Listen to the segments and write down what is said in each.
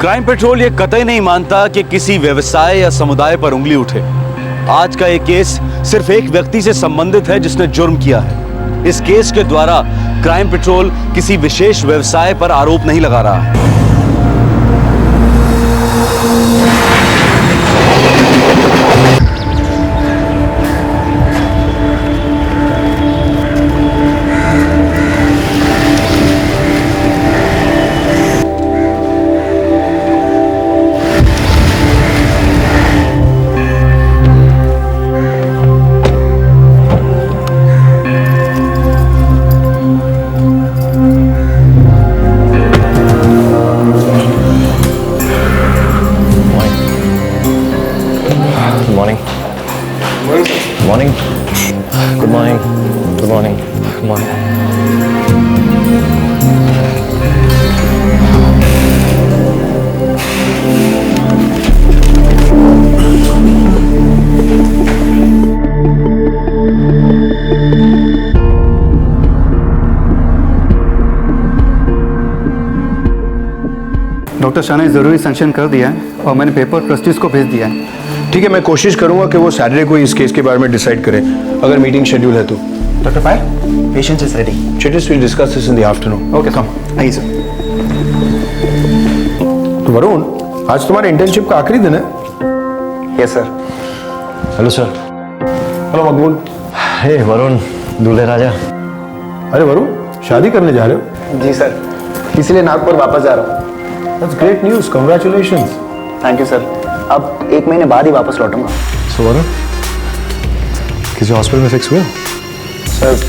Crime petrol ये कतई नहीं मानता कि किसी व्यवसाय या समुदाय पर उंगली उठे। आज का ये केस सिर्फ एक व्यक्ति से संबंधित है जिसने जुर्म किया है। इस केस के द्वारा क्राइम पेट्रोल किसी विशेष व्यवसाय पर आरोप नहीं लगा रहा है। Morning. Good morning. Good morning. Good morning. Doctor Shah ने ज़रूरी सैंक्शन कर दिया है और मैंने पेपर ट्रस्टीज को भेज दिया है। ठीक है, मैं कोशिश करूंगा कि वो सैटरडे को इस केस के बारे में डिसाइड करें, अगर मीटिंग शेड्यूल है तो। Doctor Payal, patient is ready. Chittis will discuss this in the afternoon. Okay, come आइए सर। तो वरुण, आज तुम्हारे इंटर्नशिप का आखिरी दिन है? Yes sir. Hello sir. Hello मकबूल। हे वरुण, दूल्हे राजा। अरे वरुण, शादी करने जा रहे हो? जी सर, इसीलिए नागपुर वापस जा रहा हूँ। That's great news. Congratulations. Thank you sir. अब 1 महीने बाद ही वापस लौटूंगा। सो वरुण, किसी हॉस्पिटल में फिक्स हुए हो? सर,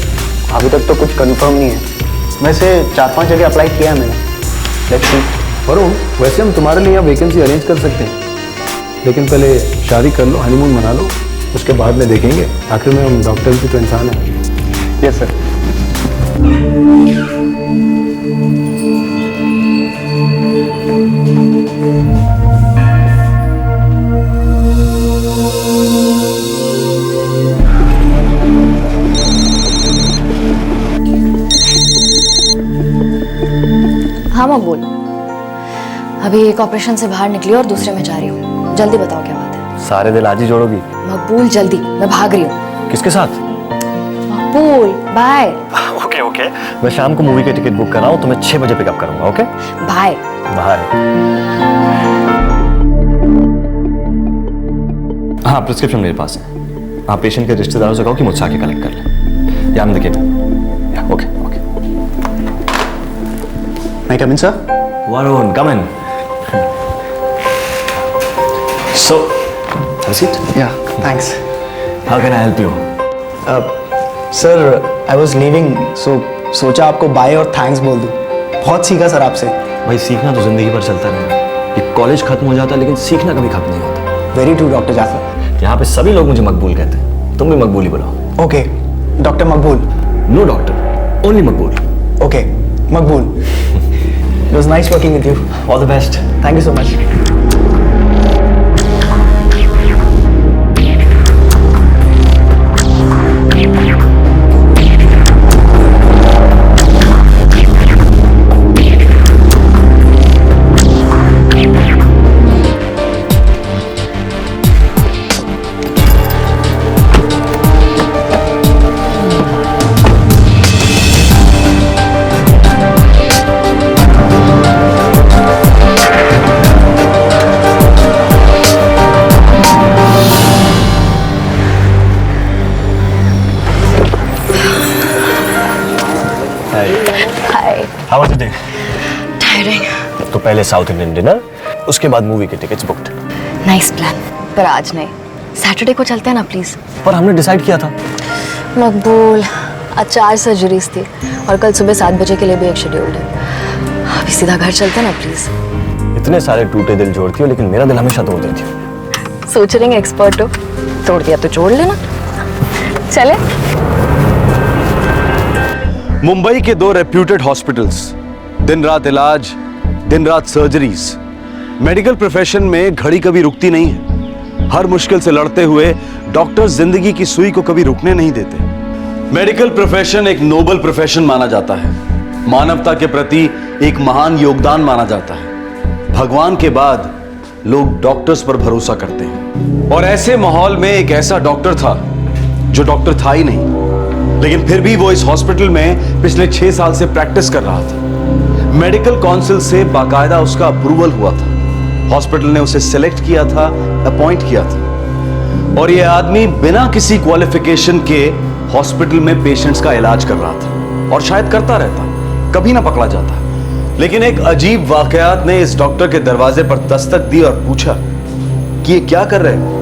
अभी तक तो कुछ कंफर्म नहीं है। वैसे 4-5 जगह अप्लाई किया है मैंने। Let's see. वरुण, वैसे हम तुम्हारे लिए यहाँ वैकेंसी अरेंज कर सकते हैं, लेकिन पहले शादी कर लो, हनीमून मना लो, उसके बाद में देखेंगे। आखिर में हम डॉक्टर भी तो इंसान हैं। Yes sir. हाँ मकबूल, अभी एक ऑपरेशन से बाहर निकली और दूसरे में जा रही हूँ। जल्दी बताओ क्या बात है। सारे दिल आज ही जोड़ोगी? मकबूल जल्दी, मैं भाग रही हूँ। किसके साथ? मकबूल बाय। ओके ओके, मैं शाम को मूवी की टिकट बुक कर रहा हूँ, तुम्हें 6 बजे पिकअप करूंगा। Okay bye bye. हाँ, प्रिस्क्रिप्शन मेरे पास है। आप पेशेंट के रिश्तेदारों से कहो कि मुझसे आके कलेक्ट कर लें। या देखिए। Okay okay. May I come in, sir? Varun, come in. So, have a seat. Yeah, thanks. How can I help you? Sir, I was leaving, so सोचा आपको बाय और थैंक्स बोल दूं। बहुत सीखा सर आपसे। भाई, सीखना तो जिंदगी भर चलता रहेगा। ये कॉलेज खत्म हो जाता है, लेकिन सीखना कभी खत्म नहीं होता। Very true doctor Jafar. यहाँ पे सभी लोग मुझे मकबूल कहते हैं, तुम भी मकबूल ही बुलाओ। Okay, doctor Maqbool. No doctor, only Maqbool. Okay, Maqbool. It was nice working with you. All the best. Thank you so much. How was the day? Tiring. तो पहले साउथ इंडियन डिनर, उसके बाद मूवी के tickets booked. Nice plan, पर आज नहीं। Saturday को चलते हैं ना प्लीज। पर हमने डिसाइड किया था। मकबूल, आज 4 सर्जरीज थी और कल सुबह 7 बजे के लिए भी एक शेड्यूल्ड है। अभी सीधा घर चलते हैं ना प्लीज। इतने सारे टूटे दिल जोड़ती हो, लेकिन मेरा दिल हमेशा तोड़ देती हो। सोच रहे हैं एक्सपर्ट हो, तोड़ दिया तो जोड़ लेना। चले। मुंबई के 2 रेप्यूटेड हॉस्पिटल्स, दिन रात इलाज, दिन रात सर्जरीज। मेडिकल प्रोफेशन में घड़ी कभी रुकती नहीं है। हर मुश्किल से लड़ते हुए डॉक्टर्स जिंदगी की सुई को कभी रुकने नहीं देते। मेडिकल प्रोफेशन एक नोबल प्रोफेशन माना जाता है, मानवता के प्रति एक महान योगदान माना जाता है। भगवान के बाद लोग डॉक्टर्स पर भरोसा करते हैं, और ऐसे माहौल में एक ऐसा डॉक्टर था जो डॉक्टर था ही नहीं, लेकिन फिर भी वो इस हॉस्पिटल में पिछले 6 साल से प्रैक्टिस कर रहा था। मेडिकल काउंसिल से बाकायदा उसका अप्रूवल हुआ था, हॉस्पिटल ने उसे सिलेक्ट किया था, अपॉइंट किया था, और यह आदमी बिना किसी क्वालिफिकेशन के हॉस्पिटल में पेशेंट्स का इलाज कर रहा था, और शायद करता रहता, कभी ना पकड़ा जाता। लेकिन एक अजीब वाकयात ने इस डॉक्टर के दरवाजे पर दस्तक दी और पूछा कि ये क्या कर रहे हैं।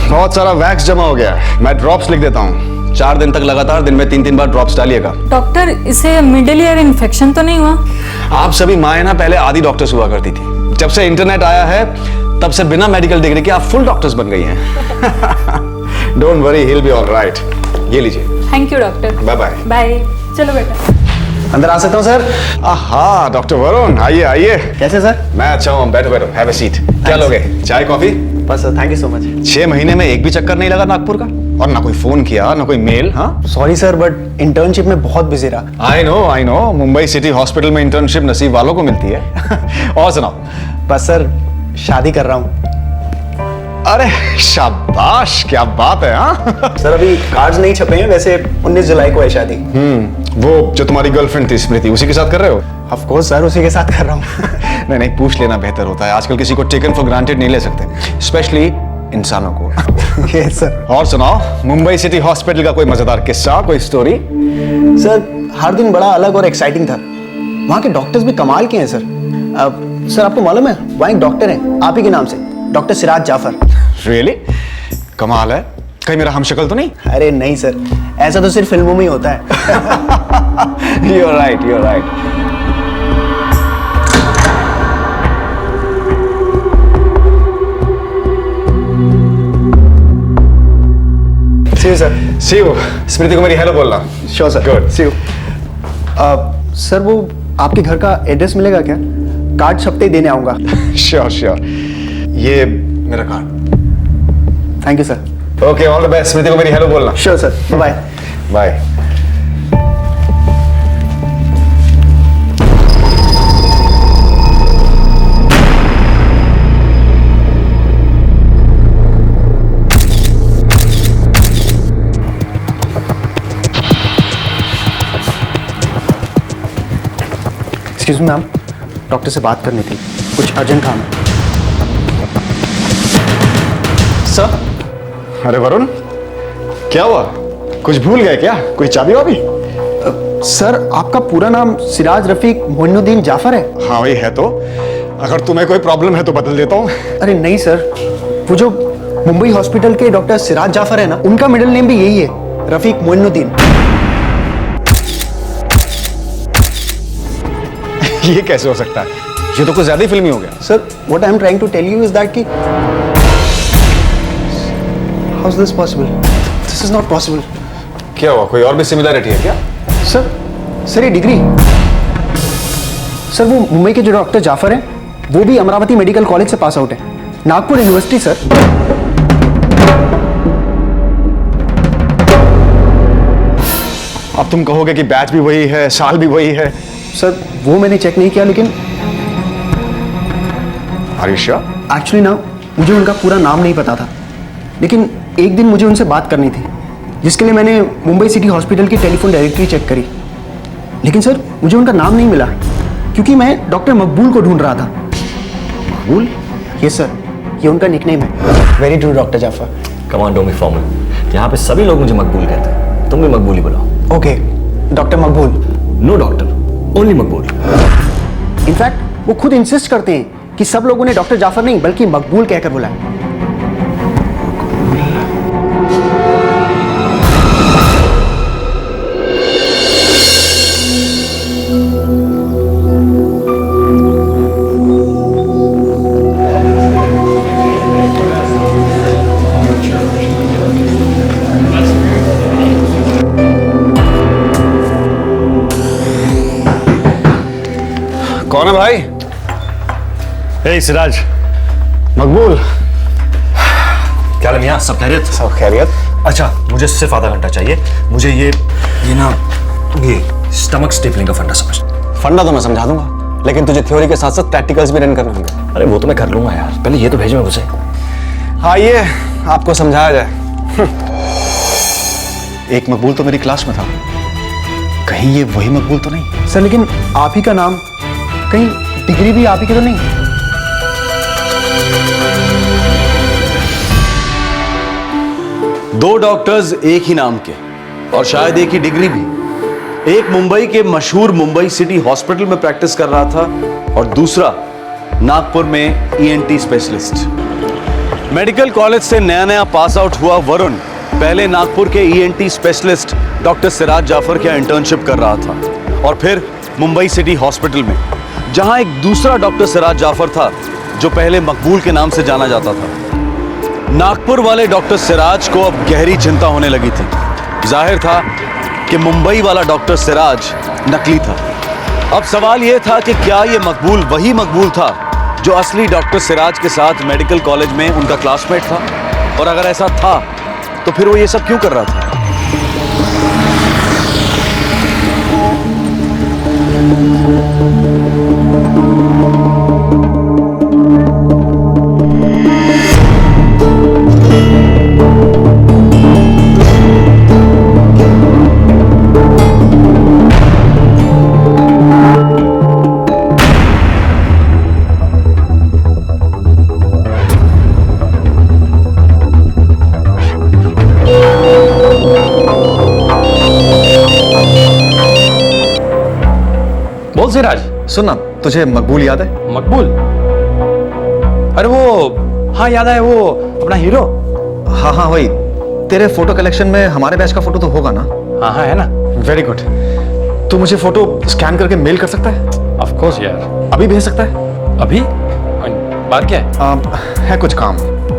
बहुत सारा वैक्स जमा हो गया है, मैं ड्रॉप्स लिख देता हूँ। 4 दिन तक लगातार दिन में 3-3 बार ड्रॉप्स डालिएगा। डॉक्टर, इसे मिडिल ईयर इन्फेक्शन तो नहीं हुआ? आप सभी माएँ ना पहले आधी डॉक्टर्स हुआ करती थी, जब से इंटरनेट आया है तब से बिना मेडिकल डिग्री के आप फुल डॉक्टर्स बन गई हैं। Don't worry, he will be alright. ये लीजिए। Thank you doctor. Bye bye. Bye. चलो बेटा। अंदर आ सकता हूँ सर? आहा, डॉक्टर वरुण, आइए आइए। कैसे सर? मैं अच्छा हूँ, बैठो बैठो, हैव अ सीट। क्या लोगे, चाय कॉफी? बस sir, thank you so much. 6 महीने में एक भी चक्कर नहीं लगा नागपुर का, और ना कोई फोन किया ना कोई मेल। हाँ सॉरी सर, बट इंटर्नशिप में बहुत बिजी रहा। I know, Mumbai city hospital में इंटर्नशिप नसीब वालों को मिलती है। और सुनाओ। बस सर, शादी कर रहा हूँ। अरे शाबाश, क्या बात है। हाँ सर अभी कार्ड्स नहीं छपे हैं, वैसे 19 जुलाई को है शादी। वो जो तुम्हारी गर्लफ्रेंड थी स्मृति, उसी के साथ कर रहे हो? ऑफ कोर्स सर, उसी के साथ कर रहा हूँ। नहीं, पूछ लेना बेहतर होता है, आजकल किसी को टेकन फॉर ग्रांटेड नहीं ले सकते, स्पेशली इंसानों को। Yes sir. और सुनाओ, मुंबई सिटी हॉस्पिटल का कोई मजेदार किस्सा, कोई स्टोरी? सर हर दिन बड़ा अलग और एक्साइटिंग था। वहाँ के डॉक्टर्स भी कमाल के हैं सर। सर आपको मालूम है, वहाँ एक डॉक्टर है आप ही के नाम से, डॉक्टर सिराज जाफर। रियली? कमाल है। कहीं मेरा हमशक्ल तो नहीं? अरे नहीं सर, ऐसा तो सिर्फ फिल्मों में ही होता है। You're right, you're right. See you, sir. See you. स्मृति को मेरी हेलो बोलना। Sure, sir. Good. See you. Sir वो आपके घर का एड्रेस मिलेगा क्या? कार्ड छपते ही देने आऊंगा। Sure sure. ये मेरा card. Thank you sir. Okay, all the best. Smriti को मेरी हेलो बोलना। Sure sir, bye bye. Excuse me ma'am, doctor से बात करनी थी, कुछ अर्जेंट काम है। सर? अरे वरुण, क्या हुआ? कुछ भूल गए क्या? कोई चाबी वाबी? सर आपका पूरा नाम सिराज रफीक मोइनुद्दीन जाफर है? हाँ वही है। तो अगर तुम्हें कोई प्रॉब्लम है तो बदल देता हूँ। अरे नहीं सर, वो जो मुंबई हॉस्पिटल के डॉक्टर सिराज जाफर है ना, उनका मिडिल नेम भी यही है, रफीक मोइनुद्दीन। ये कैसे हो सकता है? ये तो कुछ ज्यादा ही फिल्मी हो गया। Sir what I am trying to tell you is that कि how is this possible? This is not possible. क्या हुआ? कोई और भी सिमिलरिटी है क्या? सर ये डिग्री, सर वो मुंबई के जो डॉक्टर जाफर हैं वो भी अमरावती मेडिकल कॉलेज से पास आउट है, नागपुर यूनिवर्सिटी। सर अब तुम कहोगे कि बैच भी वही है, साल भी वही है। सर वो मैंने चेक नहीं किया, लेकिन आर यू श्योर? एक्चुअली ना मुझे उनका पूरा नाम नहीं पता था, लेकिन एक दिन मुझे उनसे बात करनी थी, जिसके लिए मैंने मुंबई सिटी हॉस्पिटल की टेलीफोन डायरेक्टरी चेक करी। लेकिन सर मुझे उनका नाम नहीं मिला, क्योंकि मैं डॉक्टर मकबूल को ढूंढ रहा था। मकबूल? यस सर, ये उनका निकनेम है। Very true doctor Jafar. Commando में फॉर्मल, यहाँ पे सभी लोग मुझे मकबूल कहते हैं, तुम भी मकबूल ही बुलाओ। ओके डॉक्टर मकबूल। नो डॉक्टर, ओनली मकबूल। इनफैक्ट वो खुद इंसिस्ट करते हैं कि सब लोगों ने डॉक्टर जाफर नहीं बल्कि मकबूल कहकर बुलाया। भाई? हे सिराज, मकबूल, क्या हाल है मियां? सब खैरियत? सब खैरियत? अच्छा, मुझे सिर्फ आधा घंटा चाहिए। मुझे ये ना ये स्टमक स्टिफलिंग का फंडा समझ। फंडा तो मैं समझा दूंगा, लेकिन तुझे थ्योरी के साथ साथ प्रैक्टिकल्स भी रन करने होंगे। अरे वो तो मैं कर लूंगा यार, पहले ये तो भेजो मुझे। आइए आपको समझाया जाए। एक मकबूल तो मेरी क्लास में था, कहीं ये वही मकबूल तो नहीं? सर लेकिन आप ही का नाम, कहीं डिग्री भी आप ही की तो नहीं? दो डॉक्टर्स एक ही नाम के और शायद एक ही डिग्री भी। एक मुंबई के मशहूर मुंबई सिटी हॉस्पिटल में प्रैक्टिस कर रहा था और दूसरा नागपुर में ईएनटी स्पेशलिस्ट। मेडिकल कॉलेज से नया नया पास आउट हुआ वरुण पहले नागपुर के ENT specialist doctor Siraj Jafar के इंटर्नशिप कर रहा था और फिर मुंबई सिटी हॉस्पिटल में, जहां एक दूसरा डॉक्टर सिराज जाफर था जो पहले मकबूल के नाम से जाना जाता था। नागपुर वाले डॉक्टर सिराज को अब गहरी चिंता होने लगी थी। जाहिर था कि मुंबई वाला डॉक्टर सिराज नकली था। अब सवाल यह था कि क्या यह मकबूल वही मकबूल था जो असली डॉक्टर सिराज के साथ मेडिकल कॉलेज में उनका क्लासमेट था, और अगर ऐसा था तो फिर वो ये सब क्यों कर रहा था? बोल सिराज, सुन ना, तुझे मकबूल याद है? मकबूल? अरे वो, हाँ याद है, वो अपना हीरो। हाँ हाँ वही। तेरे फोटो कलेक्शन में हमारे बैच का फोटो तो होगा ना? हाँ हाँ है ना। Very good. तू मुझे फोटो स्कैन करके मेल कर सकता है? ऑफ कोर्स यार। अभी भेज सकता है? अभी? बात क्या है? है कुछ काम।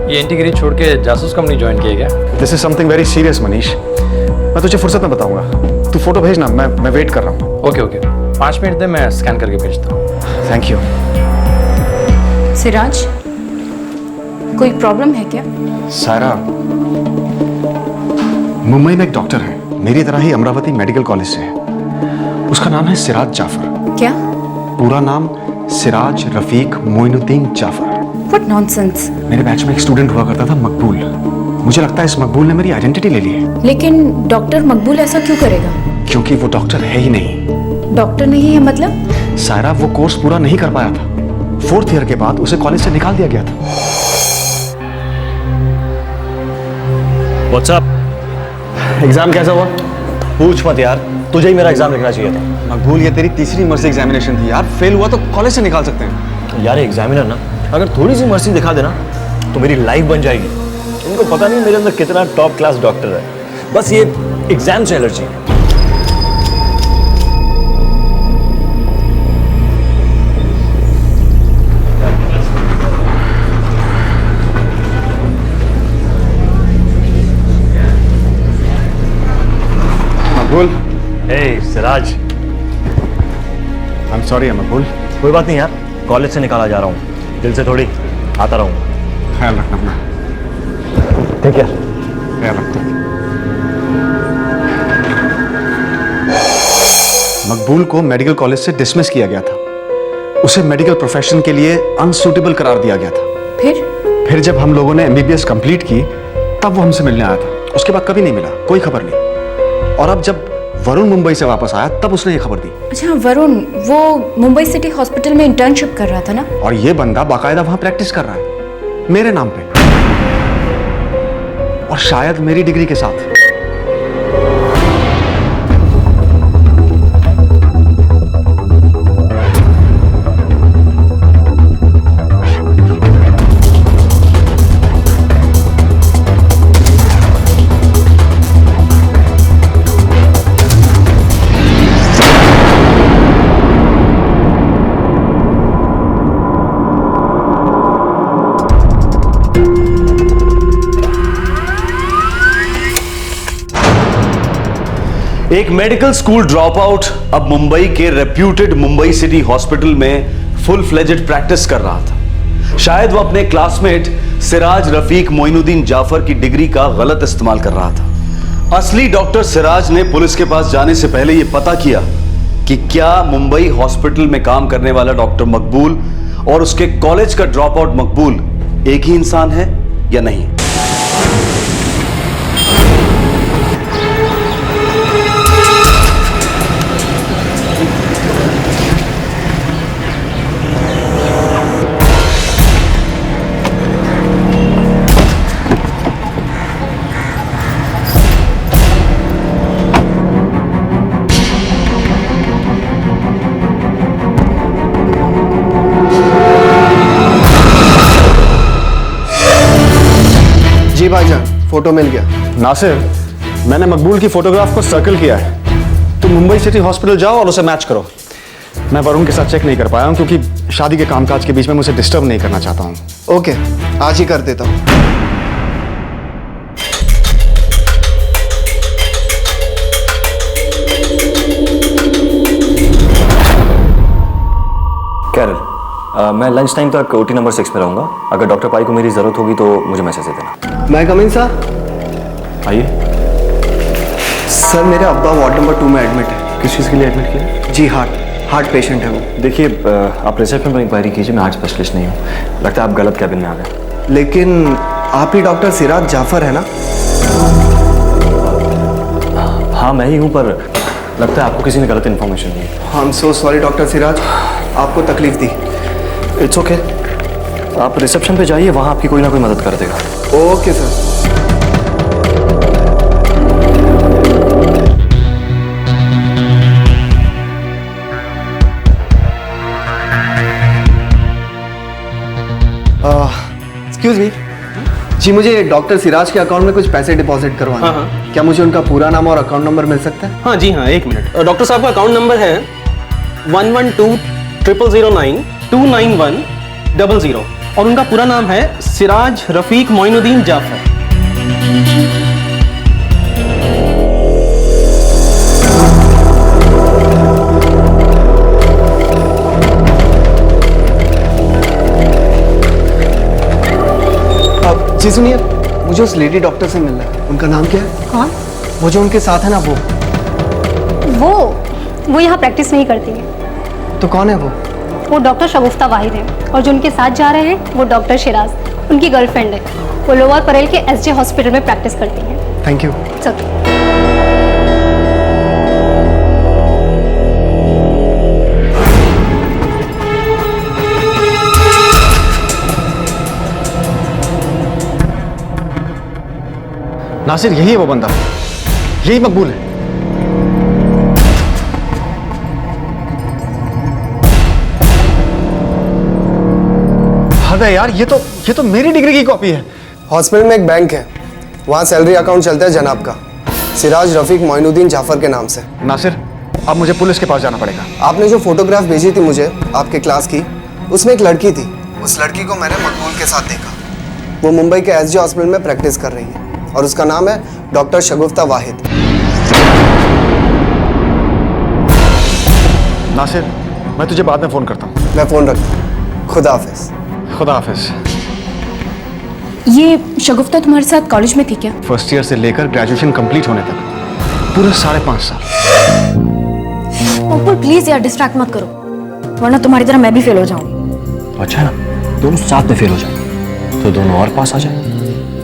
ये इंटीग्री छोड़ के जासूस कंपनी ज्वाइन किया क्या? This is something very serious Manish. मैं तुझे फुर्सत में बताऊंगा। तू फोटो भेजना, मैं वेट कर रहा हूँ। ओके ओके, 5 मिनट दे, मैं स्कैन करके भेजता हूँ। Thank you. सिराज, कोई प्रॉब्लम है क्या? सायरा, मुंबई में एक डॉक्टर है, मेरी तरह ही अमरावती मेडिकल कॉलेज से है। उसका नाम है सिराज जाफर। क्या? पूरा नाम सिराज रफीक मोइनुद्दीन जाफर। What nonsense. मेरे बैच में एक स्टूडेंट हुआ करता था मकबूल। मुझे लगता है इस मकबूल ने मेरी आइडेंटिटी ले ली है। लेकिन डॉक्टर मकबूल ऐसा क्यों करेगा? क्योंकि वो डॉक्टर है ही नहीं। डॉक्टर नहीं है मतलब? सायरा, वो कोर्स पूरा नहीं कर पाया था। 4th ईयर के बाद उसे कॉलेज से निकाल दिया गया था। What's up? एग्जाम कैसा हुआ? पूछ मत यार, तुझे ही मेरा एग्जाम लिखना चाहिए था। मकबूल, ये तेरी तीसरी मर्सी एग्जामिनेशन थी यार। फेल हुआ तो कॉलेज से निकाल सकते हैं। यार एग्जामिनर ना अगर थोड़ी सी मर्सी दिखा देना तो मेरी लाइफ बन जाएगी। इनको पता नहीं मेरे अंदर कितना टॉप क्लास डॉक्टर है, बस ये एग्जाम से एलर्जी है। मकबूल, हे सिराज, आई एम सॉरी मकबूल। कोई बात नहीं यार, कॉलेज से निकाला जा रहा हूँ, दिल से थोड़ी आता रहूँगा। ख्याल रखना अपना। ठीक है। ख्याल रखना। मकबूल को मेडिकल कॉलेज से डिसमिस किया गया था। उसे मेडिकल प्रोफेशन के लिए अनसूटेबल करार दिया गया था। फिर जब हम लोगों ने एमबीबीएस कंप्लीट की तब वो हमसे मिलने आया था। उसके बाद कभी नहीं मिला, कोई खबर नहीं। और अब जब वरुण मुंबई से वापस आया तब उसने ये खबर दी। अच्छा, वरुण वो मुंबई सिटी हॉस्पिटल में इंटर्नशिप कर रहा था ना? और ये बंदा बाकायदा वहां प्रैक्टिस कर रहा है मेरे नाम पे, और शायद मेरी डिग्री के साथ। एक मेडिकल स्कूल ड्रॉप आउट अब मुंबई के रेप्यूटेड मुंबई सिटी हॉस्पिटल में फुल फ्लेजेड प्रैक्टिस कर रहा था। शायद वो अपने क्लासमेट सिराज रफीक मोइनुद्दीन जाफर की डिग्री का गलत इस्तेमाल कर रहा था। असली डॉक्टर सिराज ने पुलिस के पास जाने से पहले यह पता किया कि क्या मुंबई हॉस्पिटल में काम करने वाला डॉक्टर मकबूल और उसके कॉलेज का ड्रॉप आउट मकबूल एक ही इंसान है या नहीं। जी भाईजान, फोटो मिल गया। नासिर, मैंने मकबूल की फोटोग्राफ को सर्कल किया है। तुम मुंबई सिटी हॉस्पिटल जाओ और उसे मैच करो। मैं वरुण के साथ चेक नहीं कर पाया हूं क्योंकि शादी के कामकाज के बीच में मुझे डिस्टर्ब नहीं करना चाहता हूं। ओके, आज ही कर देता हूँ। कैरल, मैं लंच टाइम तक ओटी नंबर 6 पे रहूंगा। अगर डॉक्टर पाई को मेरी जरूरत होगी तो मुझे मैसेज दे देना। मैं कम इन सर? आइए। सर, मेरे अब्बा वार्ड नंबर 2 में एडमिट है। किस चीज़ के लिए एडमिट किया? जी, हार्ट पेशेंट है वो। देखिए, आप रिसेप्शन पर इंक्वायरी कीजिए। मैं हार्ट स्पेशलिस्ट नहीं हूँ। लगता है आप गलत कैबिन में आ गए। लेकिन आप ही डॉक्टर सिराज जाफर है ना? हाँ, मैं ही हूँ, पर लगता है आपको किसी ने गलत इन्फॉर्मेशन दी। I am so sorry doctor Siraj, आपको तकलीफ दी। It's okay. आप रिसेप्शन पे जाइए, वहाँ आपकी कोई ना कोई मदद कर देगा। Okay sir. एक्सक्यूज मी जी, मुझे डॉक्टर सिराज के अकाउंट में कुछ पैसे डिपॉजिट करवाना है। क्या मुझे उनका पूरा नाम और अकाउंट नंबर मिल सकता है? हाँ जी हाँ, एक मिनट। डॉक्टर साहब का अकाउंट नंबर है 1120009291000 और उनका पूरा नाम है सिराज रफीक मोइनुद्दीन जाफर। जी सुनिए, मुझे उस लेडी डॉक्टर से मिलना है। उनका नाम क्या है? कौन? वो जो उनके साथ है ना, वो यहाँ प्रैक्टिस नहीं करती है। तो कौन है वो डॉक्टर शगुफ्ता वाहिद है, और जो उनके साथ जा रहे हैं वो डॉक्टर शिराज, उनकी गर्लफ्रेंड है। वो लोअर परेल के एसजे हॉस्पिटल में प्रैक्टिस करती हैं। Thank you. नासिर, यही है वो बंदा, यही मकबूल है। हद है यार, ये तो मेरी डिग्री की कॉपी है। हॉस्पिटल में एक बैंक है, वहाँ सैलरी अकाउंट चलता है जनाब का, सिराज रफीक मोइनुद्दीन जाफर के नाम से। नासिर, अब मुझे पुलिस के पास जाना पड़ेगा। आपने जो फोटोग्राफ भेजी थी मुझे आपके क्लास की, उसमें एक लड़की थी। उस लड़की को मैंने मकबूल के साथ देखा। वो मुंबई के एसजे हॉस्पिटल में प्रैक्टिस कर रही है और उसका नाम है डॉक्टर शगुफ्ता वाहिद। नासिर, मैं तुझे बाद में फोन करता हूँ। मैं फोन रखता हूँ। खुदा हाफिज। खुदा हाफिज। ये शगुफ्ता तुम्हारे साथ कॉलेज में थी क्या? फर्स्ट ईयर से लेकर ग्रेजुएशन कंप्लीट होने तक पूरे 5.5 साल। मकबूल प्लीज यार, डिस्ट्रैक्ट मत करो, वरना तुम्हारी तरह मैं भी फेल हो जाऊंगी। अच्छा है ना, दोनों साथ में फेल हो जाए तो दोनों और पास आ जाए।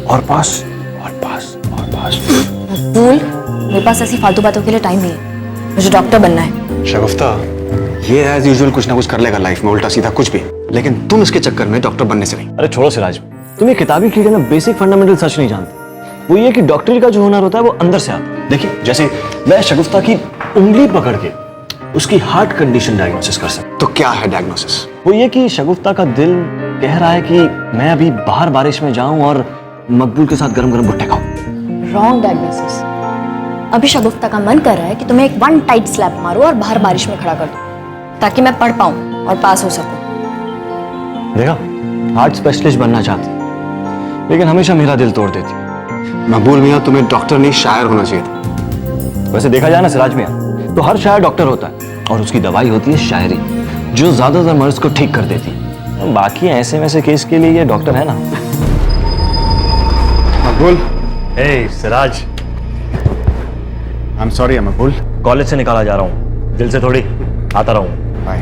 और पास और पास और पास। मकबूल, मेरे पास ऐसी फालतू बातों के लिए टाइम नहीं है, मुझे डॉक्टर बनना है। शगुफ्ता, ये एज यूजुअल कुछ ना कुछ कर लेगा लाइफ में, उल्टा सीधा कुछ भी, लेकिन तुम इसके चक्कर में डॉक्टर बनने से नहीं। अरे छोड़ो सिराज, तुम ये किताबी कीड़े ना बेसिक फंडामेंटल सच नहीं जानते। वो ये कि डॉक्टरी का जो हुनर होता है वो अंदर से आता है। देखिए, जैसे मैं शगुफ्ता की उंगली पकड़ के उसकी हार्ट कंडीशन डायग्नोसिस कर सकता। तो क्या है डायग्नोसिस? वो ये कि शगुफ्ता का दिल कह रहा है कि मैं अभी बाहर बारिश में जाऊं और मकबूल के साथ गरम गरम भुट्टे खाऊं। Wrong diagnosis. अभी शगुफ्ता का मन कर रहा है कि तुम्हें एक वन टाइट स्लैप मारो और बाहर बारिश में खड़ा कर दो, ताकि मैं पढ़ पाऊं और पास हो सकूं। देखा, हार्ट स्पेशलिस्ट बनना चाहती, लेकिन हमेशा मेरा दिल तोड़ देती। मकबूल मियां, तुम्हें डॉक्टर नहीं शायर होना चाहिए था। वैसे देखा जाए ना सिराज मियां, तो हर शायर डॉक्टर होता है और उसकी दवाई होती है शायरी। जो ज्यादातर मर्ज को ठीक कर देती। बाकी ऐसे वैसे केस के लिए ये डॉक्टर है ना। मकबूल, ए Siraj, I am sorry Maqbool. College से निकाला जा रहा हूँ, दिल से थोड़ी आता रहूँ। बाय।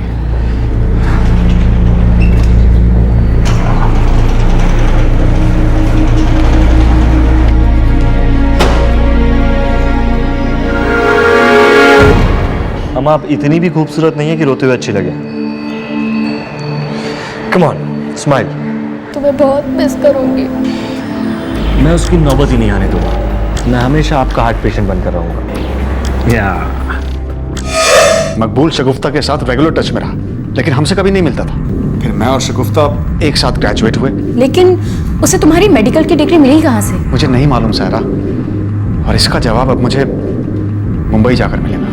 हम आप इतनी भी खूबसूरत नहीं है कि रोते हुए अच्छी लगे। Come on, smile. तुम्हें बहुत मिस करूंगी। मैं उसकी नौबत ही नहीं आने दूंगा। मैं हमेशा आपका हार्ट पेशेंट बनकर रहूंगा। या मकबूल शगुफ्ता के साथ रेगुलर टच में रहा, लेकिन हमसे कभी नहीं मिलता था। फिर मैं और शगुफ्ता एक साथ ग्रेजुएट हुए। लेकिन उसे तुम्हारी मेडिकल की डिग्री मिली कहाँ से? मुझे नहीं मालूम सायरा, और इसका जवाब अब मुझे मुंबई जाकर मिलेगा।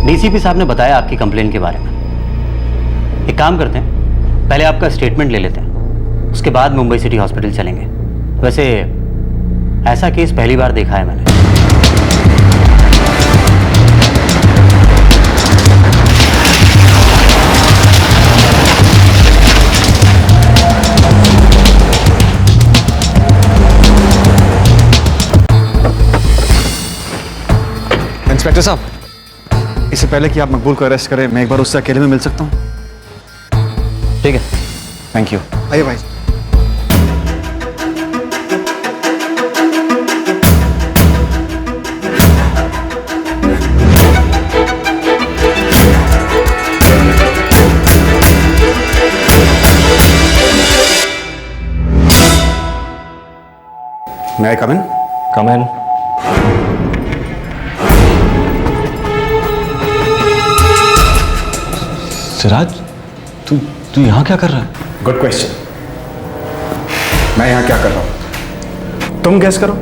डीसीपी साहब ने बताया आपकी कंप्लेन के बारे में। एक काम करते हैं, पहले आपका स्टेटमेंट ले लेते हैं, उसके बाद मुंबई सिटी हॉस्पिटल चलेंगे। वैसे ऐसा केस पहली बार देखा है मैंने। इंस्पेक्टर साहब, इससे पहले कि आप मकबूल को अरेस्ट करें, मैं एक बार उससे अकेले में मिल सकता हूँ? ठीक है, थैंक यू। आइए भाई। May I come in? कम इन। सिराज, तू यहाँ क्या कर रहा है? Good question. मैं यहाँ क्या कर रहा हूँ, तुम गेस करो।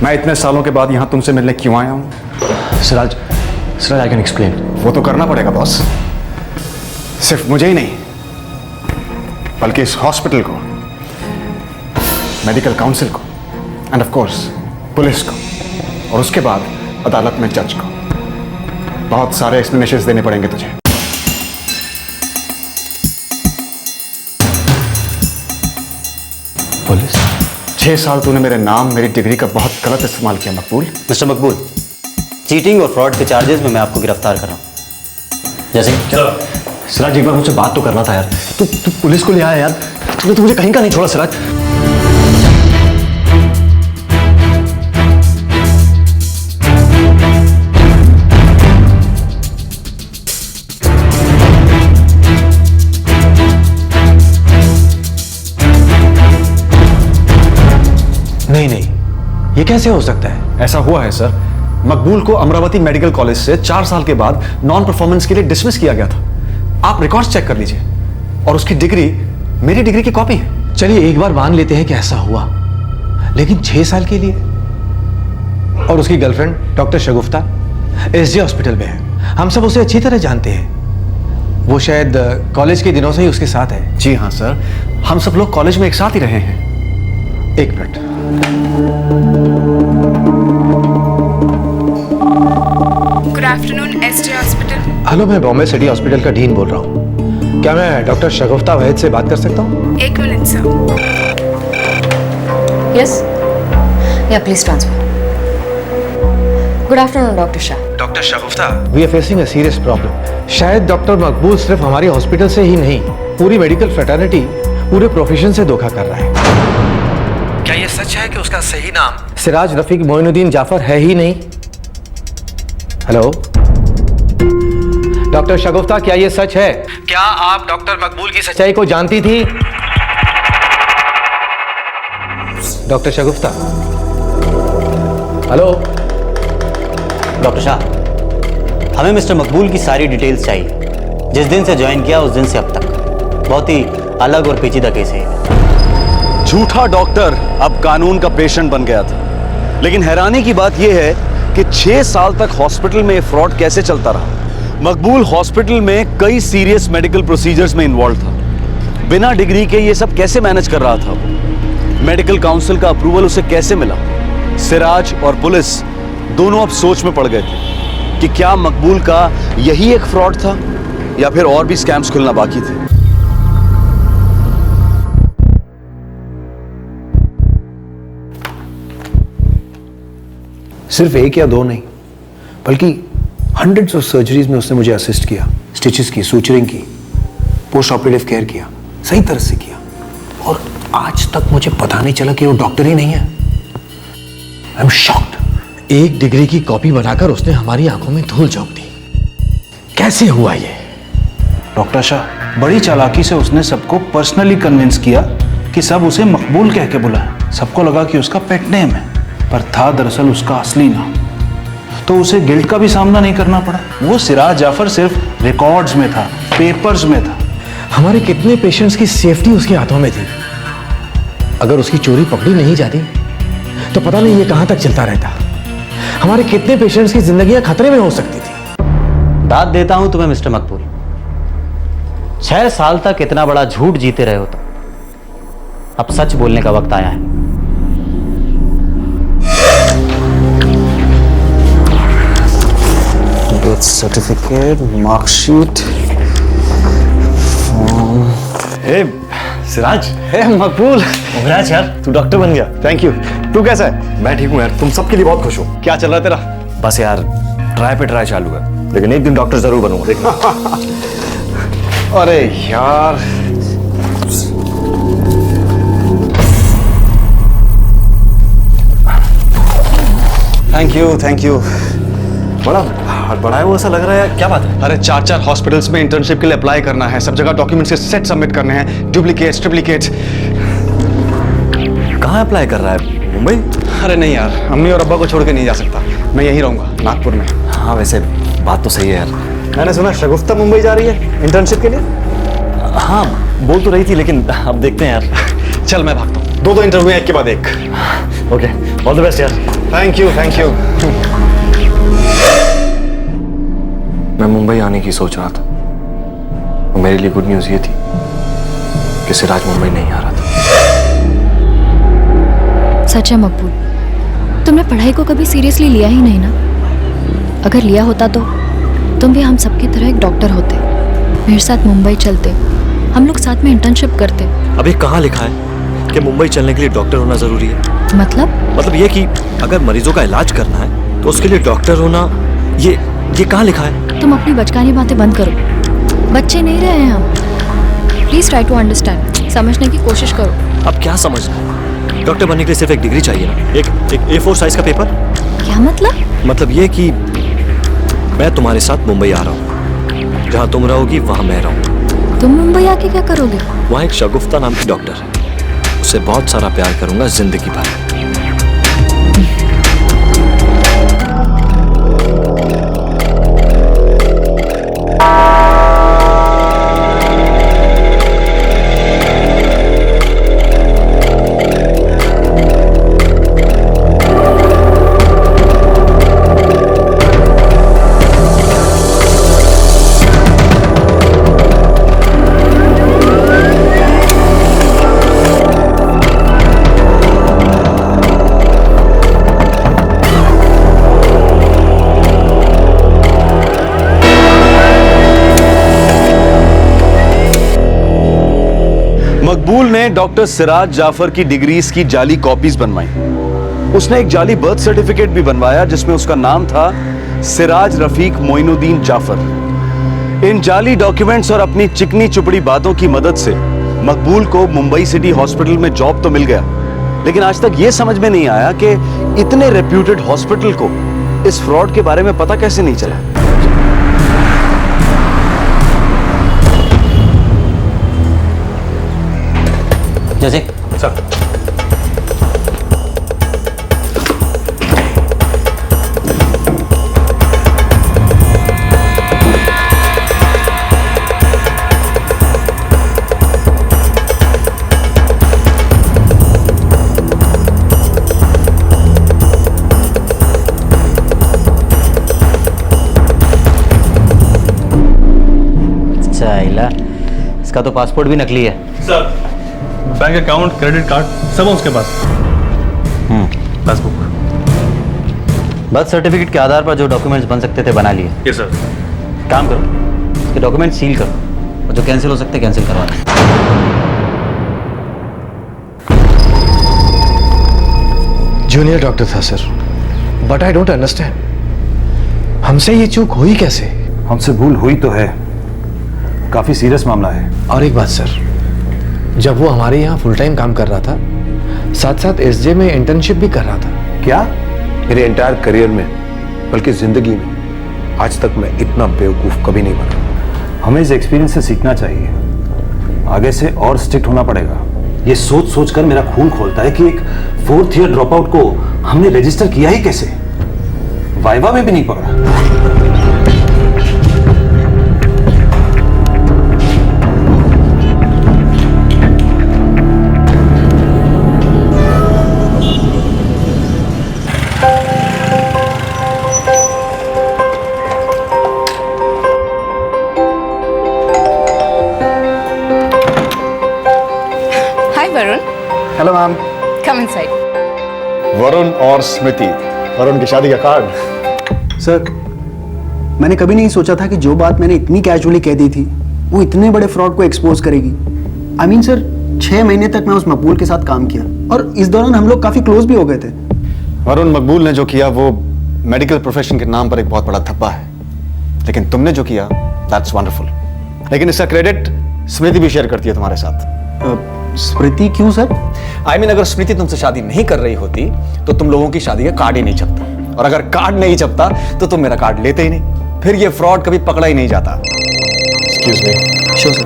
मैं इतने सालों के बाद यहाँ तुमसे मिलने क्यों आया हूँ? Siraj, I can explain. वो तो करना पड़ेगा बॉस। सिर्फ मुझे ही नहीं, बल्कि इस हॉस्पिटल को, मेडिकल काउंसिल को, एंड ऑफ कोर्स पुलिस को, और उसके बाद अदालत में जज को। बहुत सारे एक्सप्लेनेशंस देने पड़ेंगे तुझे। पुलिस? 6 साल तूने मेरे नाम, मेरी डिग्री का बहुत गलत इस्तेमाल किया मकबूल। मिस्टर मकबूल, चीटिंग और फ्रॉड के चार्जेस में मैं आपको गिरफ्तार कर रहा हूँ। जैसे सिराज, एक बार मुझसे बात तो करना था यार। तू पुलिस को ले आया यार। तूने तो मुझे कहीं का नहीं छोड़ा सिराज। नहीं, ये कैसे हो सकता है? ऐसा हुआ है सर। मकबूल को अमरावती मेडिकल कॉलेज से 4 साल के बाद नॉन परफॉर्मेंस के लिए डिसमिस किया गया था। आप रिकॉर्ड्स चेक कर लीजिए, और उसकी डिग्री मेरी डिग्री की कॉपी है। चलिए एक बार मान लेते हैं कि ऐसा हुआ, लेकिन 6 साल के लिए? और उसकी गर्लफ्रेंड डॉक्टर शगुफ्ता एसजे हॉस्पिटल में है। हम सब उसे अच्छी तरह जानते हैं। वो शायद कॉलेज के दिनों से ही उसके साथ है। जी हाँ सर, हम सब लोग कॉलेज में एक साथ ही रहे हैं। एक minute. Good afternoon SJ hospital. Hello, मैं बॉम्बे सिटी हॉस्पिटल का डीन बोल रहा हूँ। क्या मैं डॉक्टर शगुफ्ता वहीद से बात कर सकता हूँ? एक minute sir. Yes, yeah please transfer. Good afternoon doctor Shah. Doctor Shagufta, we are facing a serious problem. शायद डॉक्टर मकबूल सिर्फ हमारे हॉस्पिटल से ही नहीं, पूरी मेडिकल फ्रेटर्निटी, पूरे प्रोफेशन से धोखा कर रहा है। क्या ये सच है कि उसका सही नाम सिराज रफीक मोइनुद्दीन जाफर है ही नहीं? हेलो डॉक्टर शगुफ्ता, क्या ये सच है? क्या आप डॉक्टर मकबूल की सच्चाई को जानती थी? डॉक्टर शगुफ्ता, हेलो। डॉक्टर शाह, हमें मिस्टर मकबूल की सारी डिटेल्स चाहिए। जिस दिन से ज्वाइन किया उस दिन से अब तक। बहुत ही अलग और पेचीदा केस है। झूठा डॉक्टर अब कानून का पेशेंट बन गया था। लेकिन हैरानी की बात यह है कि 6 साल तक हॉस्पिटल में फ्रॉड कैसे चलता रहा। मकबूल हॉस्पिटल में कई सीरियस मेडिकल प्रोसीजर्स में इन्वॉल्व था। बिना डिग्री के ये सब कैसे मैनेज कर रहा था वो? मेडिकल काउंसिल का अप्रूवल उसे कैसे मिला? सिराज और पुलिस दोनों अब सोच में पड़ गए थे कि क्या मकबूल का यही एक फ्रॉड था या फिर और भी स्कैम्स खुलना बाकी थे। सिर्फ एक या दो नहीं बल्कि हंड्रेड्स ऑफ सर्जरीज में उसने मुझे असिस्ट किया, स्टिचेस की, सूचरिंग की, पोस्ट ऑपरेटिव केयर किया, सही तरह से किया। और आज तक मुझे पता नहीं चला कि वो डॉक्टर ही नहीं है। I am shocked. एक डिग्री की कॉपी बनाकर उसने हमारी आंखों में धूल झोंक दी। कैसे हुआ ये? डॉक्टर शाह, बड़ी चालाकी से उसने सबको पर्सनली कन्विंस किया कि सब उसे मकबूल कह के बुलाए। सबको लगा कि उसका पेट नेम है, पर था दरअसल उसका असली नाम। तो उसे गिल्ट का भी सामना नहीं करना पड़ा। वो सिराज जाफर सिर्फ रिकॉर्ड्स में था, पेपर्स में था। हमारे कितने पेशेंट्स की सेफ्टी उसके हाथों में थी। अगर उसकी चोरी पकड़ी नहीं जाती तो पता नहीं ये कहां तक चलता रहता। हमारे कितने पेशेंट्स की जिंदगियां खतरे में हो सकती थी। दाद देता हूं तुम्हें मिस्टर मकबूल। 6 साल तक इतना बड़ा झूठ जीते रहे हो तो अब सच बोलने का वक्त आया है। डेथ सर्टिफिकेट, मार्कशीट, हे सिराज, हे मकबूल, congrats यार, तू डॉक्टर बन गया। Thank you. तू कैसा है? मैं ठीक हूँ यार, तुम सबके लिए बहुत खुश हूँ। क्या चल रहा है तेरा? बस यार ट्राई पे ट्राई चालू है, लेकिन एक दिन डॉक्टर जरूर बनूंगा, देखना। अरे यार, थैंक यू। बड़ा हाथ बढ़ाया हुआ ऐसा लग रहा है, क्या बात है? अरे 4 हॉस्पिटल्स में इंटर्नशिप के लिए अप्लाई करना है, सब जगह डॉक्यूमेंट्स के सेट सबमिट करने हैं, डुप्लीकेट्स, ट्रिप्लीकेट्स। कहाँ अप्लाई कर रहा है? मुंबई? अरे नहीं यार, अम्मी और अब्बा को छोड़ के नहीं जा सकता, मैं यहीं रहूंगा, नागपुर में। हाँ वैसे बात तो सही है यार। मैंने सुना शगुफ्ता मुंबई जा रही है इंटर्नशिप के लिए। हाँ बोल तो रही थी, लेकिन अब देखते हैं यार। चल मैं भागता हूँ, 2 इंटरव्यू एक के बाद एक। ओके, ऑल द बेस्ट यार। Thank you. मैं मुंबई आने की सोच रहा था, और मेरे लिए गुड न्यूज़ ये थी कि सिराज मुंबई नहीं आ रहा था। सच है मकबूल, तुमने पढ़ाई को कभी सीरियसली लिया ही नहीं ना। अगर लिया होता तो तुम भी हम सबकी तरह एक डॉक्टर होते, मेरे साथ मुंबई चलते, हम लोग साथ में इंटर्नशिप करते। अभी कहाँ लिखा है कि मुंबई चलने के लिए डॉक्टर होना जरूरी है? मतलब ये कि अगर मरीजों का इलाज करना है तो उसके लिए डॉक्टर होना, ये कहाँ लिखा है? तुम अपनी बचकानी बातें बंद करो, बच्चे नहीं रहे हैं हम। प्लीज ट्राई टू अंडरस्टैंड, समझने की कोशिश करो। अब क्या समझना है? डॉक्टर बनने के लिए सिर्फ एक डिग्री चाहिए ना, एक A4 साइज का पेपर। क्या मतलब? मतलब ये कि मैं तुम्हारे साथ मुंबई आ रहा हूँ, जहाँ तुम रहोगी वहाँ मैं रहूँगा। तुम मुंबई आके क्या करोगे? वहाँ एक शगुफ्ता नाम की डॉक्टर है, उससे बहुत सारा प्यार करूंगा जिंदगी भर। मकबूल ने डॉक्टर सिराज जाफर की डिग्रीज की जाली कॉपीज बनवाई। उसने एक जाली बर्थ सर्टिफिकेट भी बनवाया जिसमें उसका नाम था सिराज रफीक मोइनुद्दीन जाफर। इन जाली डॉक्यूमेंट्स और अपनी चिकनी चुपड़ी बातों की मदद से मकबूल को मुंबई सिटी हॉस्पिटल में जॉब तो मिल गया, लेकिन आज तक यह समझ में नहीं आया कि इतने रेप्यूटेड हॉस्पिटल को इस फ्रॉड के बारे में पता कैसे नहीं चला। जैसे सर, इसका तो पासपोर्ट भी नकली है। Sir, bank account, credit card सब है उसके पास। पासबुक, बर्थ सर्टिफिकेट के आधार पर जो डॉक्यूमेंट्स बन सकते थे बना लिए। Yes sir. काम करो, इसके डॉक्यूमेंट सील करो और जो कैंसिल हो सकते कैंसिल करवा दो। जूनियर डॉक्टर था sir, but I don't understand हमसे ये चूक हुई कैसे। हमसे भूल हुई तो है, काफी सीरियस मामला है। और एक बात सर, जब वो हमारे यहाँ फुल टाइम काम कर रहा था, साथ साथ एसजे में इंटर्नशिप भी कर रहा था। क्या? मेरे एंटायर करियर में, बल्कि जिंदगी में आज तक मैं इतना बेवकूफ कभी नहीं बना। हमें इस एक्सपीरियंस से सीखना चाहिए, आगे से और स्ट्रिक्ट होना पड़ेगा। ये सोच सोच कर मेरा खून खोलता है कि एक 4th ईयर ड्रॉप आउट को हमने रजिस्टर किया ही कैसे, वाइवा में भी नहीं पकड़ा। Hi Varun, hello ma'am. come inside. Varun और स्मृति, वरुण की शादी का कार्ड। सर, मैंने कभी नहीं सोचा था कि जो बात मैंने इतनी कैजुअली कह दी थी वो इतने बड़े फ्रॉड को एक्सपोज करेगी। आई मीन सर, 6 महीने तक मैं उस मकबूल के साथ काम किया और इस दौरान हम लोग काफी क्लोज भी हो गए थे। वरुण, मकबूल ने जो किया वो मेडिकल प्रोफेशन के नाम पर एक बहुत बड़ा धब्बा है, लेकिन तुमने जो किया दैट्स वंडरफुल। लेकिन इसका क्रेडिट स्मृति भी शेयर करती है तुम्हारे साथ। स्मृति क्यों सर? आई मीन, अगर स्मृति तुमसे शादी नहीं कर रही होती तो तुम लोगों की शादी का कार्ड ही नहीं छपता, और अगर कार्ड नहीं छपता तो तुम मेरा कार्ड लेते ही नहीं, फिर ये फ्रॉड कभी पकड़ा ही नहीं जाता। Excuse me. Sure sir.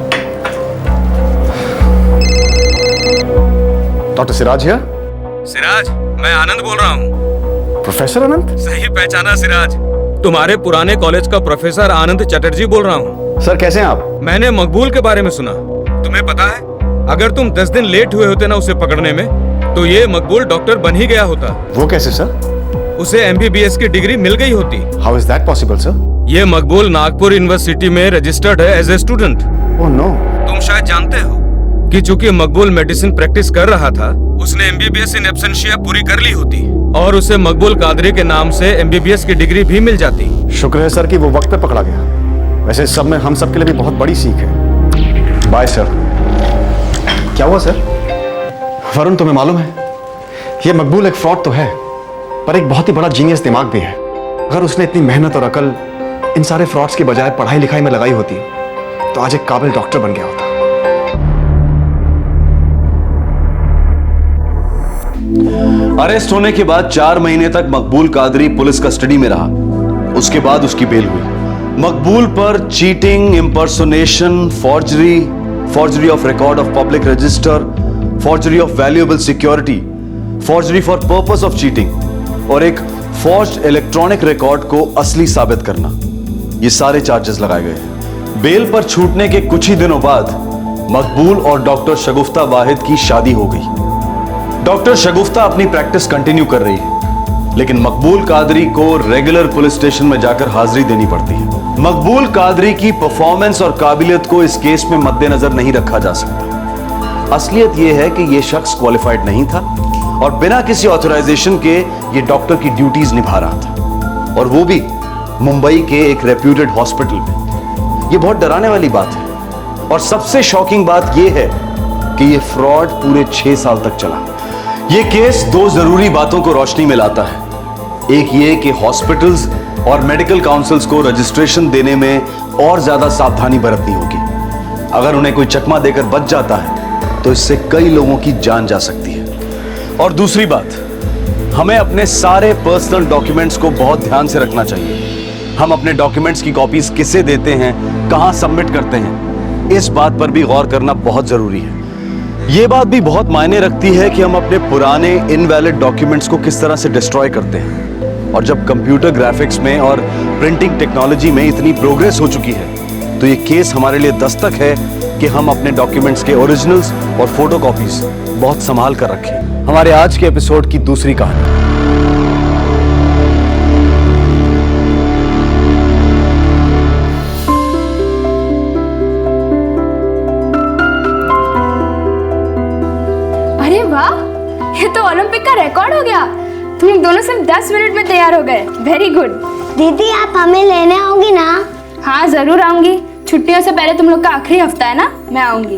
Doctor Siraj here. Siraj, मैं आनंद बोल रहा हूँ। प्रोफेसर आनंद? सही पहचाना सिराज, तुम्हारे पुराने कॉलेज का प्रोफेसर आनंद चटर्जी बोल रहा हूँ। सर कैसे हैं आप? मैंने मकबूल के बारे में सुना। तुम्हें पता है, अगर तुम 10 दिन लेट हुए होते ना उसे पकड़ने में, तो ये मकबूल डॉक्टर बन ही गया होता। वो कैसे सर? उसे MBBS की डिग्री मिल गई होती। How is that possible sir? ये मकबूल नागपुर यूनिवर्सिटी में रजिस्टर्ड है as a student. Oh no. तुम शायद जानते हो कि चूंकि मकबूल मेडिसिन प्रैक्टिस कर रहा था, उसने MBBS इन एब्सेंशिया पूरी कर ली होती और उसे मकबूल कादरी के नाम से MBBS की डिग्री भी मिल जाती। शुक्र है सर कि वो वक्त पे पकड़ा गया। वैसे सब में हम सब के लिए भी बहुत बड़ी सीख है। Bye sir. क्या हुआ सर? वरुण, तुम्हें मालूम है, ये मकबूल एक फ्रॉड तो है, पर एक बहुत ही बड़ा जीनियस दिमाग भी है। अगर उसने इतनी मेहनत और अकल इन सारे फ्रॉड्स की बजाय पढ़ाई लिखाई में लगाई होती तो आज एक काबिल डॉक्टर बन गया होता। अरेस्ट होने के बाद 4 महीने तक मकबूल कादरी पुलिस कस्टडी में रहा। उसके बाद उसकी बेल हुई। मकबूल पर cheating, इंपर्सोनेशन, forgery of record of public register, forgery of valuable security, forgery for purpose of cheating और एक forged electronic record को असली साबित करना, ये सारे चार्जेस लगाए गए। बेल पर छूटने के कुछ ही दिनों बाद मकबूल और डॉक्टर शगुफ्ता वाहिद की शादी हो गई। डॉक्टर शगुफ्ता अपनी प्रैक्टिस कंटिन्यू कर रही है, लेकिन मकबूल कादरी को रेगुलर पुलिस स्टेशन में जाकर हाजिरी देनी पड़ती है। मकबूल कादरी की परफॉर्मेंस और काबिलियत को इस केस में मद्देनजर नहीं रखा जा सकता। असलियत यह है कि यह शख्स क्वालिफाइड नहीं था और बिना किसी ऑथराइजेशन के यह डॉक्टर की ड्यूटीज निभा रहा था, और वो भी मुंबई के एक रेप्यूटेड हॉस्पिटल में। यह बहुत डराने वाली बात है, और सबसे शॉकिंग बात यह है कि यह फ्रॉड पूरे 6 साल तक चला। यह केस 2 जरूरी बातों को रोशनी में लाता है। एक ये कि हॉस्पिटल्स और मेडिकल काउंसिल्स को रजिस्ट्रेशन देने में और ज्यादा सावधानी बरतनी होगी। अगर उन्हें कोई चकमा देकर बच जाता है तो इससे कई लोगों की जान जा सकती है। और दूसरी बात, हमें अपने सारे पर्सनल डॉक्यूमेंट्स को बहुत ध्यान से रखना चाहिए। हम अपने डॉक्यूमेंट्स की कॉपीज किसे देते हैं, कहां सबमिट करते हैं, इस बात पर भी गौर करना बहुत जरूरी है। यह बात भी बहुत मायने रखती है कि हम अपने पुराने इनवैलिड डॉक्यूमेंट्स को किस तरह से डिस्ट्रॉय करते हैं। और जब कंप्यूटर ग्राफिक्स में और प्रिंटिंग टेक्नोलॉजी में इतनी प्रोग्रेस हो चुकी है, तो ये केस हमारे लिए दस्तक है कि हम अपने डॉक्यूमेंट्स के ओरिजिनल्स और फोटोकॉपीज बहुत संभाल कर रखें। हमारे आज के एपिसोड की दूसरी कहानी। ये तो ओलंपिक का रिकॉर्ड हो गया। तुम लोग दोनों सिर्फ 10 मिनट में तैयार हो गए। Very good. दीदी आप हमें लेने आओगी ना? हाँ जरूर आऊंगी। छुट्टियों से पहले तुम लोग का आखिरी हफ्ता है ना, मैं आऊंगी।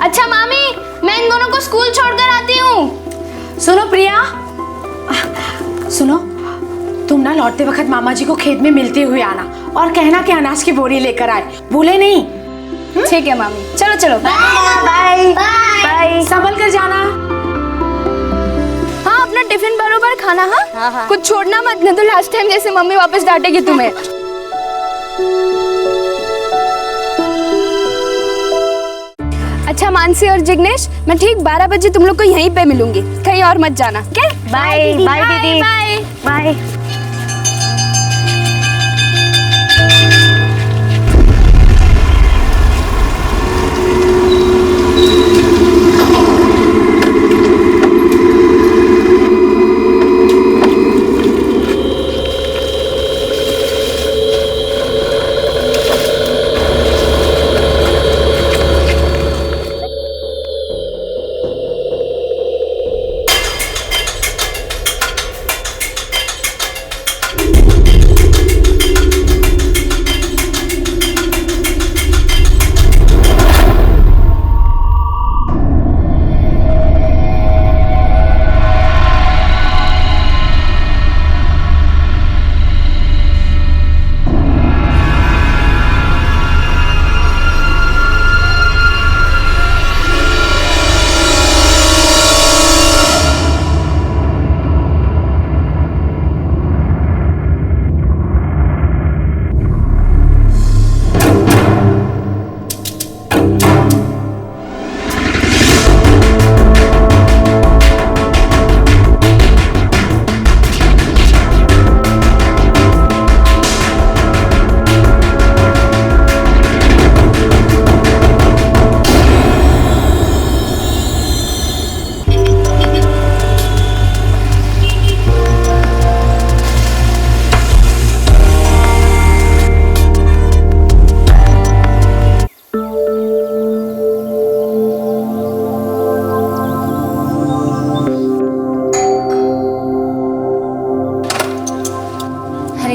अच्छा मामी, मैं इन दोनों को स्कूल छोड़कर आती हूँ। सुनो प्रिया, सुनो, तुम ना लौटते वक्त मामा जी को खेत में मिलते हुए आना और कहना कि अनाज की बोरी लेकर आए, भूले नहीं। ठीक है मामी, चलो चलो। Bye bye. संभल कर जाना। हाँ अपना टिफिन बरोबर खाना। हाँ कुछ छोड़ना मत, नहीं तो लास्ट टाइम जैसे मम्मी वापस डांटेगी तुम्हें। अच्छा मानसी और जिग्नेश, मैं ठीक 12 बजे तुम लोग को यहीं पे मिलूंगी, कहीं और मत जाना। क्या? बाय बाय दीदी। Bye bye.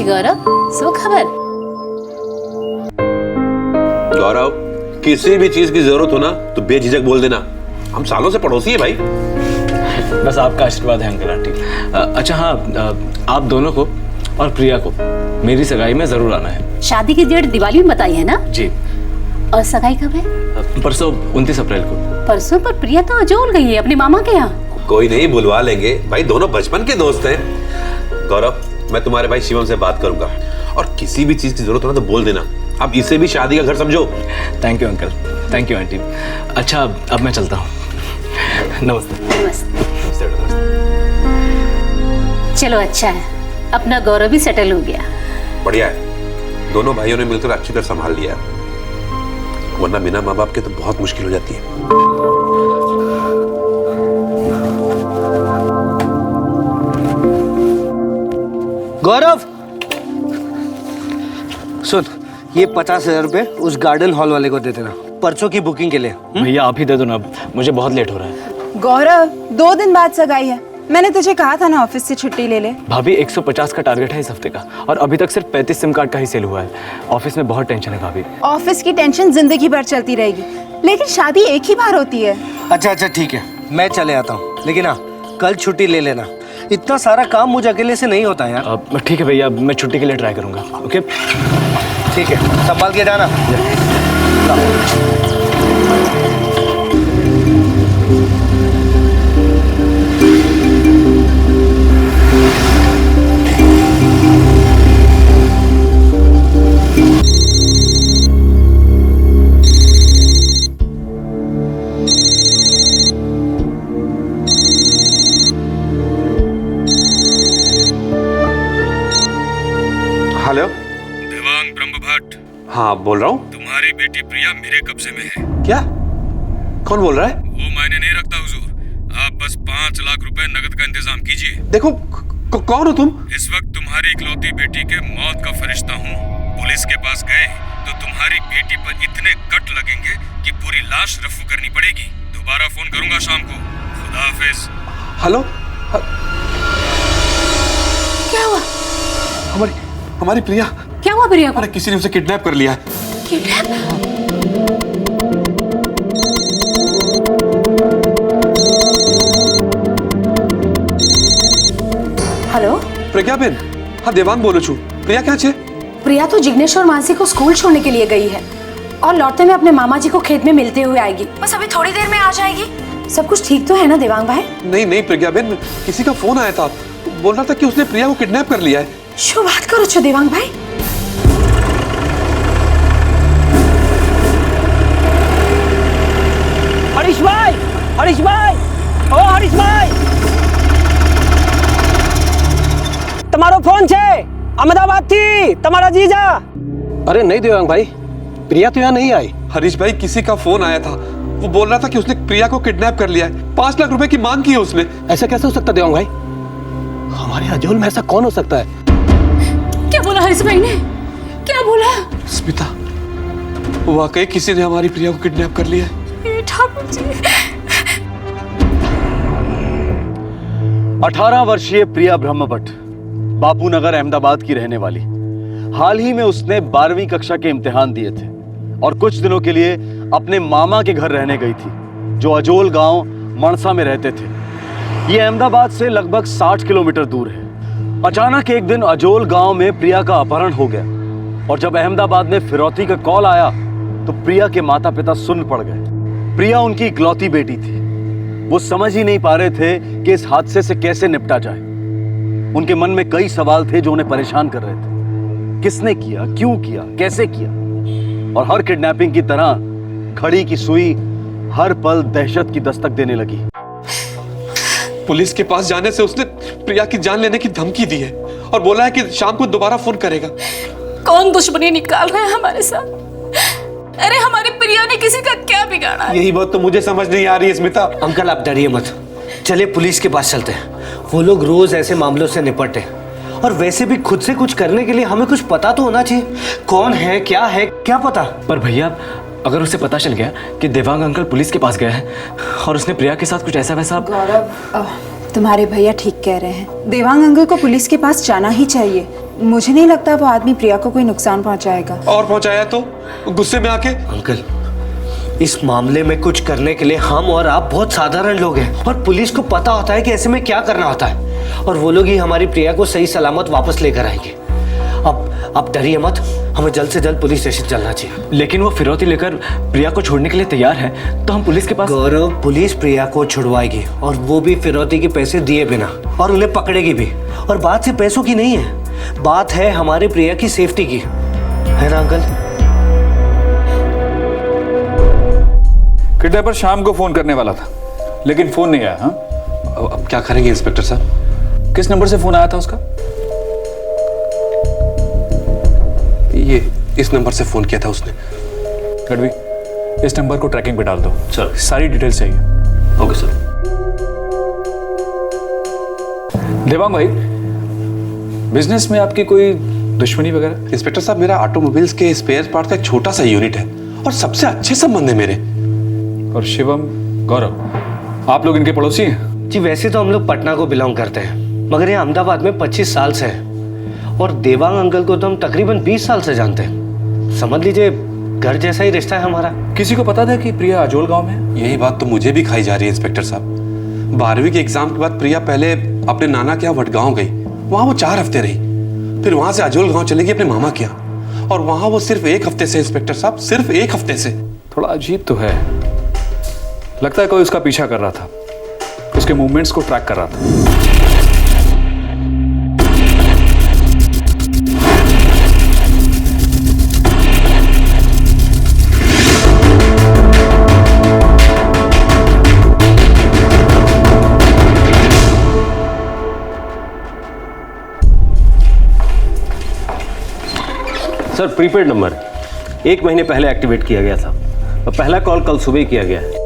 गौरव, सो खबर? गौरव, किसी भी चीज की जरूरत हो ना तो बेझिझक बोल देना, हम सालों से पड़ोसी है भाई। बस आपका आशीर्वाद है अंकल आंटी। अच्छा हाँ, आप दोनों को और प्रिया को मेरी सगाई में जरूर आना है। शादी की डेट दिवाली में बताई है ना? जी। और सगाई कब है? परसों 29 अप्रैल को। परसों? पर प्रिया तो अजोल गई है अपनी मामा के यहाँ। कोई नहीं, बुलवा लेंगे भाई, दोनों बचपन के दोस्त हैं। गौरव, मैं तुम्हारे भाई शिवम से बात करूंगा और किसी भी चीज की जरूरत हो ना तो बोल देना। अब इसे भी शादी का घर समझो। Thank you uncle, thank you aunty. अच्छा अब मैं चलता हूँ। नमस्ते। नमस्ते। चलो अच्छा है, अपना गौरव भी सेटल हो गया। बढ़िया है, दोनों भाइयों ने मिलकर अच्छी तरह संभाल लिया, वरना बिना माँ बाप के तो बहुत मुश्किल हो जाती है। गौरव सुन, ये 50,000 रुपए उस गार्डन हॉल वाले को दे देना, परसों की बुकिंग के लिए। भैया आप ही दे दो ना, मुझे बहुत लेट हो रहा है। गौरव 2 दिन बाद सगाई है, मैंने तुझे कहा था ना ऑफिस से छुट्टी ले ले। भाभी 150 का टारगेट है इस हफ्ते का और अभी तक सिर्फ 35 सिम कार्ड का ही सेल हुआ है। ऑफिस में बहुत टेंशन है भाभी। ऑफिस की टेंशन जिंदगी भर चलती रहेगी, लेकिन शादी एक ही बार होती है। अच्छा ठीक है, मैं चले आता हूँ, लेकिन हाँ कल छुट्टी ले लेना, इतना सारा काम मुझे अकेले से नहीं होता यार। ठीक है भैया, मैं छुट्टी के लिए ट्राई करूंगा। ओके ठीक है, संभाल के जाना। हेलो, देवांग ब्रह्म भट्ट। हाँ बोल रहा हूँ। तुम्हारी बेटी प्रिया मेरे कब्जे में है। क्या? कौन बोल रहा है? वो मायने नहीं रखता हुजूर, आप बस 5 लाख रुपए नकद का इंतजाम कीजिए। देखो कौन हो तुम? इस वक्त तुम्हारी इकलौती बेटी के मौत का फरिश्ता हूँ। पुलिस के पास गए तो तुम्हारी बेटी पर इतने कट लगेंगे कि पूरी लाश रफू करनी पड़ेगी। दोबारा फोन करूंगा शाम को। खुदा हाफिज। हेलो। क्या हुआ? हमारी प्रिया। क्या हुआ प्रिया को? अरे किसी ने उसे किडनैप कर लिया है। किडनैप? हेलो प्रज्ञा बेन, हाँ देवांग बोलो छू। प्रिया क्या छे? प्रिया तो जिग्नेश और मानसी को स्कूल छोड़ने के लिए गई है और लौटते में अपने मामा जी को खेत में मिलते हुए आएगी। बस अभी थोड़ी देर में आ जाएगी। सब कुछ ठीक तो है ना देवांग भाई? नहीं प्रज्ञा बेन, किसी का फोन आया था, बोल रहा था कि उसने प्रिया को किडनैप कर लिया है। शो बात करो छो देवांग भाई। हरीश भाई, ओ हरीश भाई, તમારો ફોન છે, અમદાવાદ થી તમારા જીજા। अरे नहीं देवांग भाई, प्रिया तो यहाँ नहीं आई। हरीश भाई किसी का फोन आया था, वो बोल रहा था कि उसने प्रिया को किडनैप कर लिया है। 5 लाख रुपए की मांग की है उसने। ऐसा कैसे हो सकता देवांग भाई? हमारे अजोल में ऐसा कौन हो सकता है? क्या बोला हरीश भाई ने? क्या बोला? स्मिता, वाकई किसी ने हमारी प्रिया को किडनैप कर लिया है। ठाकुर जी। 18 वर्षीय प्रिया ब्रह्मभट्ट, बापू नगर अहमदाबाद की रहने वाली। हाल ही में उसने 12वीं कक्षा के इम्तिहान दिए थे और कुछ दिनों के लिए अपने मामा के घर रहने गई थी, जो अजोल गांव मणसा में रहते थे। ये अहमदाबाद से लगभग 60 किलोमीटर दूर है। अचानक एक दिन अजोल गांव में प्रिया का अपहरण हो गया और जब अहमदाबाद में फिरौती का कॉल आया तो प्रिया के माता पिता सुन्न पड़ गए। प्रिया उनकी इकलौती बेटी थी। वो समझ ही नहीं पा रहे थे कि इस हादसे से कैसे निपटा जाए। उनके मन में कई सवाल थे जो उन्हें परेशान कर रहे थे। किसने किया, क्यों किया, कैसे किया? और हर किडनैपिंग की तरह घड़ी की सुई हर पल दहशत की दस्तक देने लगी। पुलिस के पास जाने से उसने प्रिया की जान लेने की धमकी दी है और बोला है कि शाम को दोबारा फोन करेगा। कौन दुश्मनी निकाल रहा है हमारे साथ? अरे हमारी प्रिया ने किसी का क्या बिगाड़ा है? यही बात तो मुझे समझ नहीं आ रही है स्मिता। अंकल आप डरिए मत, चलिए पुलिस के पास चलते हैं। वो लोग रोज ऐसे मामलों से निपटते हैं और वैसे भी खुद से कुछ करने के लिए हमें कुछ पता तो होना चाहिए। कौन है, क्या पता। पर भैया, अगर उसे पता चल गया कि देवांग अंकल पुलिस के पास गया है और उसने प्रिया के साथ कुछ ऐसा वैसा। गौरव, तुम्हारे भैया ठीक कह रहे हैं। देवांग अंकल को पुलिस के पास जाना ही चाहिए। मुझे नहीं लगता वो आदमी प्रिया को कोई नुकसान पहुंचाएगा। और पहुंचाया तो गुस्से में आके। अंकल, इस मामले में कुछ करने के लिए हम और आप बहुत साधारण लोग हैं और पुलिस को पता होता है कि ऐसे में क्या करना होता है और वो लोग ही हमारी प्रिया को सही सलामत वापस लेकर आएंगे। अब डरिए मत, हमें जल्द से जल्द पुलिस स्टेशन चलना चाहिए। लेकिन वो फिरौती लेकर प्रिया को छोड़ने के लिए तैयार है, तो हम पुलिस के पास। गौरव, पुलिस प्रिया को छुड़वाएगी और वो भी फिरौती के पैसे दिए बिना, और उन्हें पकड़ेगी भी। और बात सिर्फ पैसों की नहीं है, बात है हमारे प्रिया की सेफ्टी की, है ना अंकल? किडनैपर शाम को फोन करने वाला था लेकिन फोन नहीं आया। हाँ, अब क्या करेंगे इंस्पेक्टर साहब? किस नंबर से फोन आया था उसका? ये इस नंबर से फोन किया था उसने। गढ़वी, इस नंबर को ट्रैकिंग पे डाल दो सर, सारी डिटेल्स चाहिए। Okay sir. देवांग भाई, बिजनेस में आपकी कोई दुश्मनी वगैरह? इंस्पेक्टर साहब, मेरा ऑटोमोबाइल्स के स्पेयर पार्ट का एक छोटा सा यूनिट है और सबसे अच्छे संबंध है मेरे। और शिवम, गौरव, आप लोग इनके पड़ोसी हैं? जी वैसे तो हम लोग पटना को बिलोंग करते हैं, मगर ये अहमदाबाद में 25 साल से है और देवांग अंकल को तो हम तकरीबन 20 साल से जानते हैं। समझ लीजिए घर जैसा ही रिश्ता है हमारा। किसी को पता था कि प्रिया अजोल गांव में है? यही बात तो मुझे भी खाई जा रही है इंस्पेक्टर साहब। 12वीं के एग्जाम के बाद प्रिया पहले अपने नाना के यहाँ वडगांव गई, वहाँ वो 4 हफ्ते रही। फिर वहाँ से अजोल गांव चलेगी अपने मामा के यहाँ, और वहाँ वो सिर्फ 1 हफ्ते से इंस्पेक्टर साहब, सिर्फ 1 हफ्ते से। थोड़ा अजीब तो है, लगता है कोई उसका पीछा कर रहा था, उसके मूवमेंट्स को ट्रैक कर रहा था। सर, प्रीपेड नंबर 1 महीने पहले एक्टिवेट किया गया था और पहला कॉल कल सुबह किया गया है।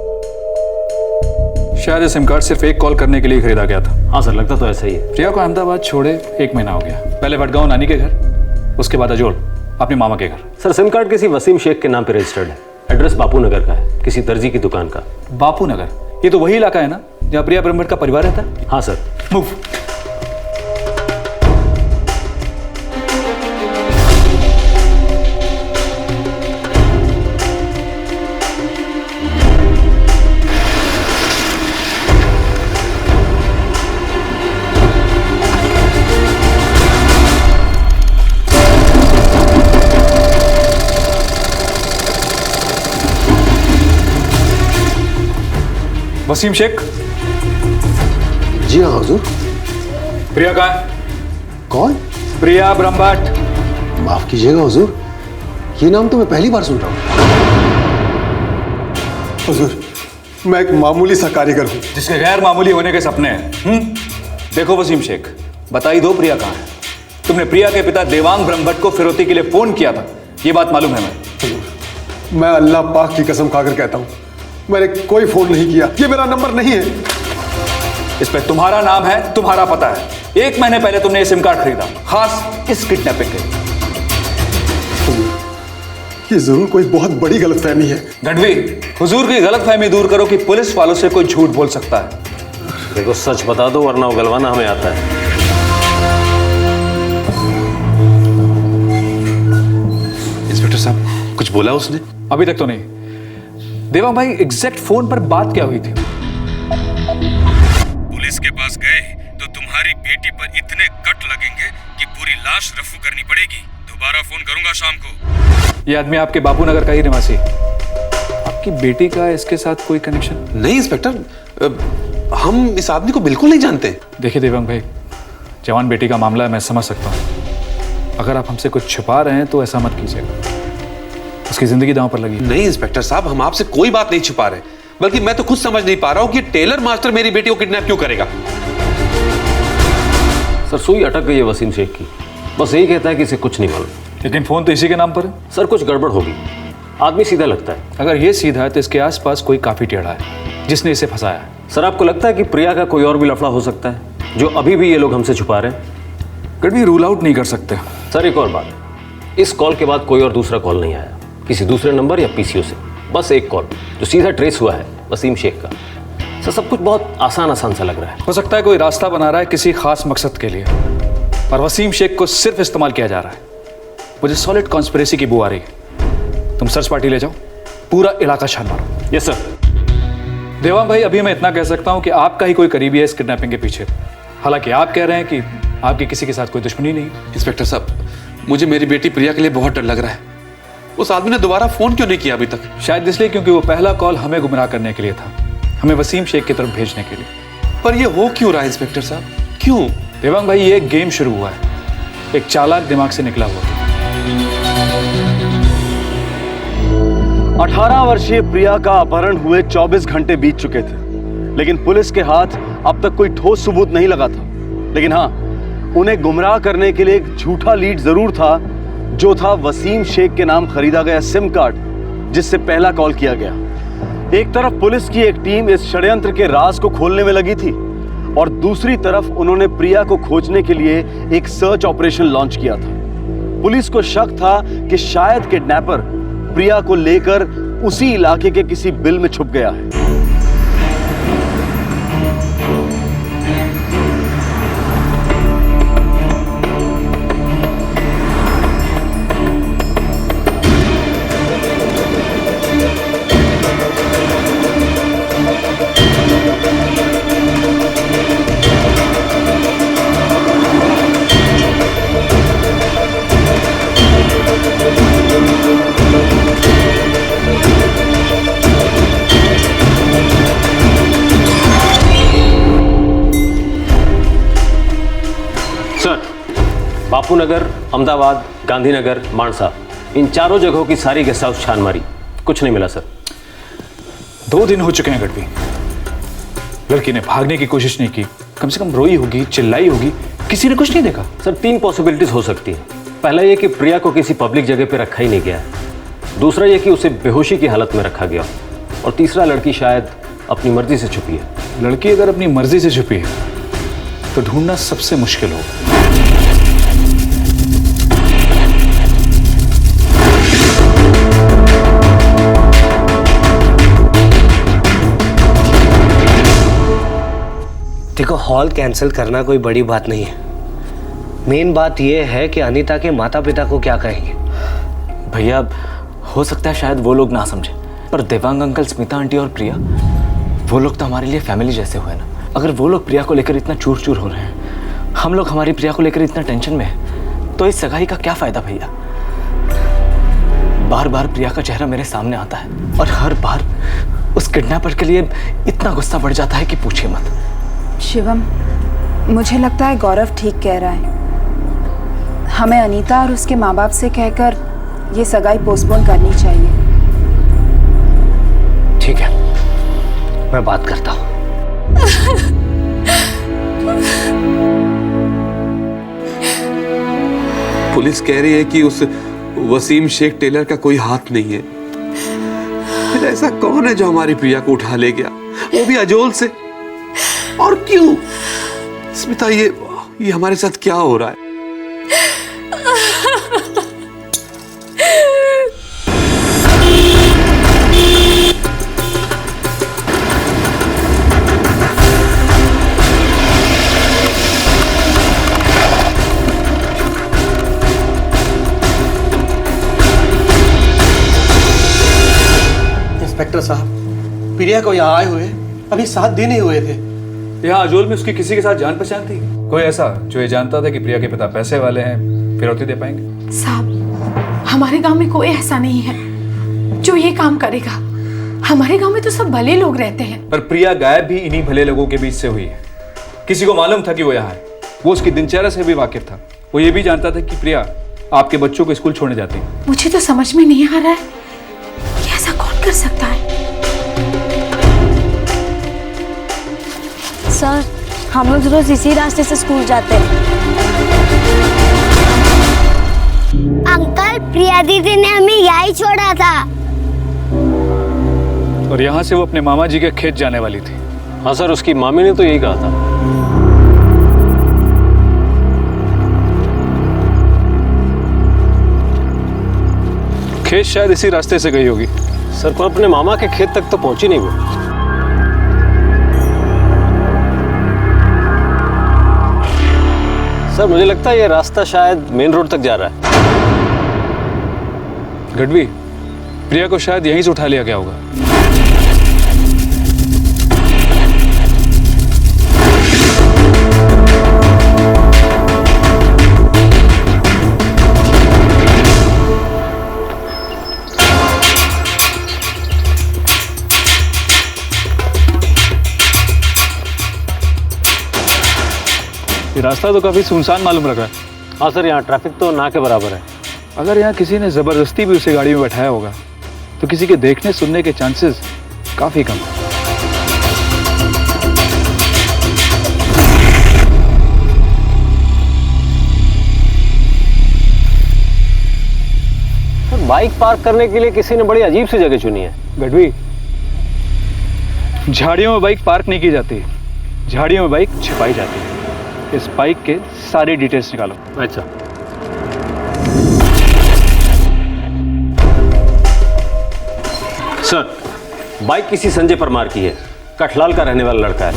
शायद ये सिम कार्ड सिर्फ एक कॉल करने के लिए खरीदा गया था। हाँ सर, लगता तो ऐसा ही है। प्रिया को अहमदाबाद छोड़े 1 महीना हो गया। पहले वडगांव नानी के घर, उसके बाद अजोल अपने मामा के घर। सर, सिम कार्ड किसी वसीम शेख के नाम पे रजिस्टर्ड है। एड्रेस बापू नगर का है, किसी दर्जी की दुकान का। बापू नगर? ये तो वही इलाका है ना जहाँ प्रिया ब्रह्मभट्ट का परिवार रहता है? हाँ सर। मूव। वसीम शेख। जी हाँ हुजूर। प्रिया कहाँ है? कौन? प्रिया ब्रह्मभट्ट। माफ कीजिएगा हुजूर, ये नाम तो मैं पहली बार सुन रहा हूँ। हुजूर, मैं एक मामूली सा कारीगर हूँ जिसके गैर मामूली होने के सपने हैं। देखो वसीम शेख, बता ही दो प्रिया कहाँ है। तुमने प्रिया के पिता देवांग ब्रह्मभट्ट को फिरौती के लिए फोन किया था, ये बात मालूम है मैं। मैं अल्लाह पाक की कसम खाकर कहता हूँ, मैंने कोई फोन नहीं किया, ये मेरा नंबर नहीं है। इस पे तुम्हारा नाम है, तुम्हारा पता है। 1 महीने पहले तुमने ये सिम कार्ड खरीदा, खास इस किडनैपिंग के लिए। ये जरूर कोई बहुत बड़ी गलतफहमी है। गढ़वी, हुजूर की गलतफहमी दूर करो कि पुलिस वालों से कोई झूठ बोल सकता है। देखो सच बता दो वरना उगलवाना हमें आता है। इंस्पेक्टर साहब, कुछ बोला उसने? अभी तक तो नहीं। देवांग भाई, एग्जैक्ट फोन पर बात क्या हुई थी? पुलिस के पास गए तो तुम्हारी बेटी पर इतने कट लगेंगे कि पूरी लाश रफू करनी पड़ेगी। दोबारा फोन करूंगा शाम को। ये आदमी आपके बापू नगर का ही निवासी है। आपकी बेटी का इसके साथ कोई कनेक्शन? नहीं इंस्पेक्टर, हम इस आदमी को बिल्कुल नहीं जानते। देखिए देवांग भाई, जवान बेटी का मामला है, मैं समझ सकता हूँ। अगर आप हमसे कुछ छिपा रहे हैं तो ऐसा मत कीजिएगा, उसकी जिंदगी दांव पर लगी। नहीं इंस्पेक्टर साहब, हम आपसे कोई बात नहीं छिपा रहे, बल्कि मैं तो खुद समझ नहीं पा रहा हूं कि टेलर मास्टर मेरी बेटी को किडनैप क्यों करेगा। सर सुई अटक गई है वसीम शेख की, बस यही कहता है कि इसे कुछ नहीं मालूम। लेकिन फोन तो इसी के नाम पर है। सर कुछ गड़बड़ होगी, आदमी सीधा लगता है। अगर ये सीधा है तो इसके आसपास कोई काफी टेढ़ा है जिसने इसे फंसाया है। सर आपको लगता है कि प्रिया का कोई और भी लफड़ा हो सकता है जो अभी भी ये लोग हमसे छुपा रहे हैं? कभी रूल आउट नहीं कर सकते। सर एक और बात, इस कॉल के बाद कोई और दूसरा कॉल नहीं आया किसी दूसरे नंबर या पीसीओ से, बस एक कॉल जो सीधा ट्रेस हुआ है वसीम शेख का। सर सब कुछ बहुत आसान सा लग रहा है। हो सकता है कोई रास्ता बना रहा है किसी खास मकसद के लिए, और वसीम शेख को सिर्फ इस्तेमाल किया जा रहा है। मुझे सॉलिड कॉन्स्पिरेसी की बू आ रही है। तुम सर्च पार्टी ले जाओ, पूरा इलाका छान मारो। Yes sir. देवांग भाई, अभी मैं इतना कह सकता हूं कि आपका ही कोई करीबी है इस किडनैपिंग के पीछे। हालांकि आप कह रहे हैं कि आपकी किसी के साथ कोई दुश्मनी नहीं। इंस्पेक्टर साहब, मुझे मेरी बेटी प्रिया के लिए बहुत डर लग रहा है। उस आदमी ने दोबारा फोन क्यों नहीं किया अभी तक? शायद इसलिए क्योंकि वो पहला कॉल हमें गुमराह करने के लिए था, हमें वसीम शेख की तरफ भेजने के लिए। पर ये हो क्यों रहा है इंस्पेक्टर साहब, क्यों? देवांग भाई, ये एक गेम शुरू हुआ है, एक चालाक दिमाग से निकला हुआ। 18 वर्षीय प्रिया का अपहरण हुए 24 घंटे बीत चुके थे, लेकिन पुलिस के हाथ अब तक कोई ठोस सबूत नहीं लगा था। लेकिन हाँ, उन्हें गुमराह करने के लिए एक झूठा लीड जरूर था, जो था वसीम शेख के नाम खरीदा गया सिम कार्ड जिससे पहला कॉल किया गया। एक तरफ पुलिस की एक टीम इस षड्यंत्र के राज को खोलने में लगी थी, और दूसरी तरफ उन्होंने प्रिया को खोजने के लिए एक सर्च ऑपरेशन लॉन्च किया था। पुलिस को शक था कि शायद किडनैपर प्रिया को लेकर उसी इलाके के किसी बिल में छुप गया है। बापू नगर, अहमदाबाद, गांधीनगर, मानसा, इन चारों जगहों की सारी गेस्ट हाउस छान मारी, कुछ नहीं मिला सर। 2 दिन हो चुके हैं गढ़वी। लड़की ने भागने की कोशिश नहीं की, कम से कम रोई होगी, चिल्लाई होगी, किसी ने कुछ नहीं देखा। सर 3 पॉसिबिलिटीज हो सकती हैं। पहला ये कि प्रिया को किसी पब्लिक जगह पे रखा ही नहीं गया, दूसरा ये कि उसे बेहोशी की हालत में रखा गया, और तीसरा लड़की शायद अपनी मर्जी से छुपी है। लड़की अगर अपनी मर्जी से छुपी है तो ढूंढना सबसे मुश्किल होगा। देखो, हॉल कैंसिल करना कोई बड़ी बात नहीं है। मेन बात यह है कि अनीता के माता पिता को क्या कहेंगे। भैया हो सकता है शायद वो लोग ना समझे, पर देवांग अंकल, स्मिता आंटी और प्रिया, वो लोग तो हमारे लिए फैमिली जैसे हुए ना। अगर वो लोग प्रिया को लेकर इतना चूर चूर हो रहे हैं, हम लोग हमारी प्रिया को लेकर इतना टेंशन में हैं, तो इस सगाई का क्या फायदा भैया। बार बार प्रिया का चेहरा मेरे सामने आता है और हर बार उस किडनैपर के लिए इतना गुस्सा बढ़ जाता है कि पूछिए मत। शिवम, मुझे लगता है गौरव ठीक कह रहा है। हमें अनीता और उसके माँ बाप से कहकर ये सगाई पोस्टपोन करनी चाहिए। ठीक है, मैं बात करता हूँ। पुलिस कह रही है कि उस वसीम शेख टेलर का कोई हाथ नहीं है। फिर ऐसा कौन है जो हमारी प्रिया को उठा ले गया, वो भी अजोल से? और क्यों? स्मिता, ये हमारे साथ क्या हो रहा है? इंस्पेक्टर साहब, प्रिया को यहाँ आए हुए अभी 7 दिन ही हुए थे। यहाँ अजोल में उसकी किसी के साथ जान पहचान थी? कोई ऐसा जो ये जानता था कि प्रिया के पिता पैसे वाले हैं, फिरौती दे पाएंगे? साहब, हमारे गांव में कोई ऐसा नहीं है जो ये काम करेगा। हमारे गांव में तो सब भले लोग रहते हैं। पर प्रिया गायब भी इन्हीं भले लोगों के बीच से हुई है। किसी को मालूम था कि वो यहाँ है, वो उसकी दिनचर्या से भी वाकिफ था। वो ये भी जानता था कि प्रिया आपके बच्चों को स्कूल छोड़ने जाती है। मुझे तो समझ में नहीं आ रहा है कि ऐसा कौन कर सकता है। सर, हम लोग रोज इसी रास्ते से स्कूल जाते हैं। अंकल, प्रिया दीदी ने हमें यहीं छोड़ा था। और यहाँ से वो अपने मामा जी के खेत जाने वाली थी। हाँ सर, उसकी मामी ने तो यही कहा था। खेत शायद इसी रास्ते से गई होगी। सर, पर अपने मामा के खेत तक तो पहुंची नहीं वो। सर, मुझे लगता है ये रास्ता शायद मेन रोड तक जा रहा है। गढ़वी, प्रिया को शायद यहीं से उठा लिया गया होगा। ये रास्ता तो काफी सुनसान मालूम लग रहा है। हाँ सर, यहाँ ट्रैफिक तो ना के बराबर है। अगर यहाँ किसी ने जबरदस्ती भी उसे गाड़ी में बैठाया होगा तो किसी के देखने सुनने के चांसेस काफी कम है। बाइक पार्क करने के लिए किसी ने बड़ी अजीब सी जगह चुनी है। गढ़वी, झाड़ियों में बाइक पार्क नहीं की जाती, झाड़ियों में बाइक छिपाई जाती है। इस बाइक के सारी डिटेल्स निकालो। अच्छा। सर, बाइक किसी संजय परमार की है, कठलाल का रहने वाला लड़का है।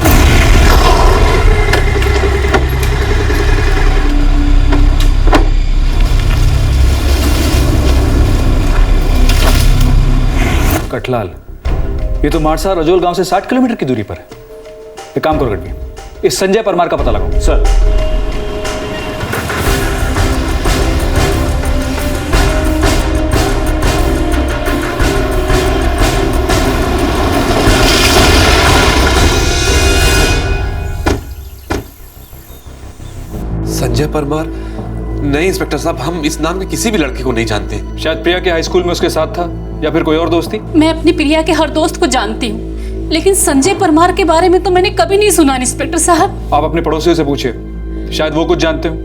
कठलाल, ये तो मारसा रजोल गांव से 60 किलोमीटर की दूरी पर है। एक काम करो गढ़वी, इस संजय परमार का पता लगाओ। सर। संजय परमार? नहीं इंस्पेक्टर साहब, हम इस नाम के किसी भी लड़के को नहीं जानते। शायद प्रिया के हाई स्कूल में उसके साथ था या फिर कोई और दोस्त थी। मैं अपनी प्रिया के हर दोस्त को जानती हूँ, लेकिन संजय परमार के बारे में तो मैंने कभी नहीं सुना इंस्पेक्टर साहब। आप अपने पड़ोसियों से पूछिए, शायद वो कुछ जानते हो।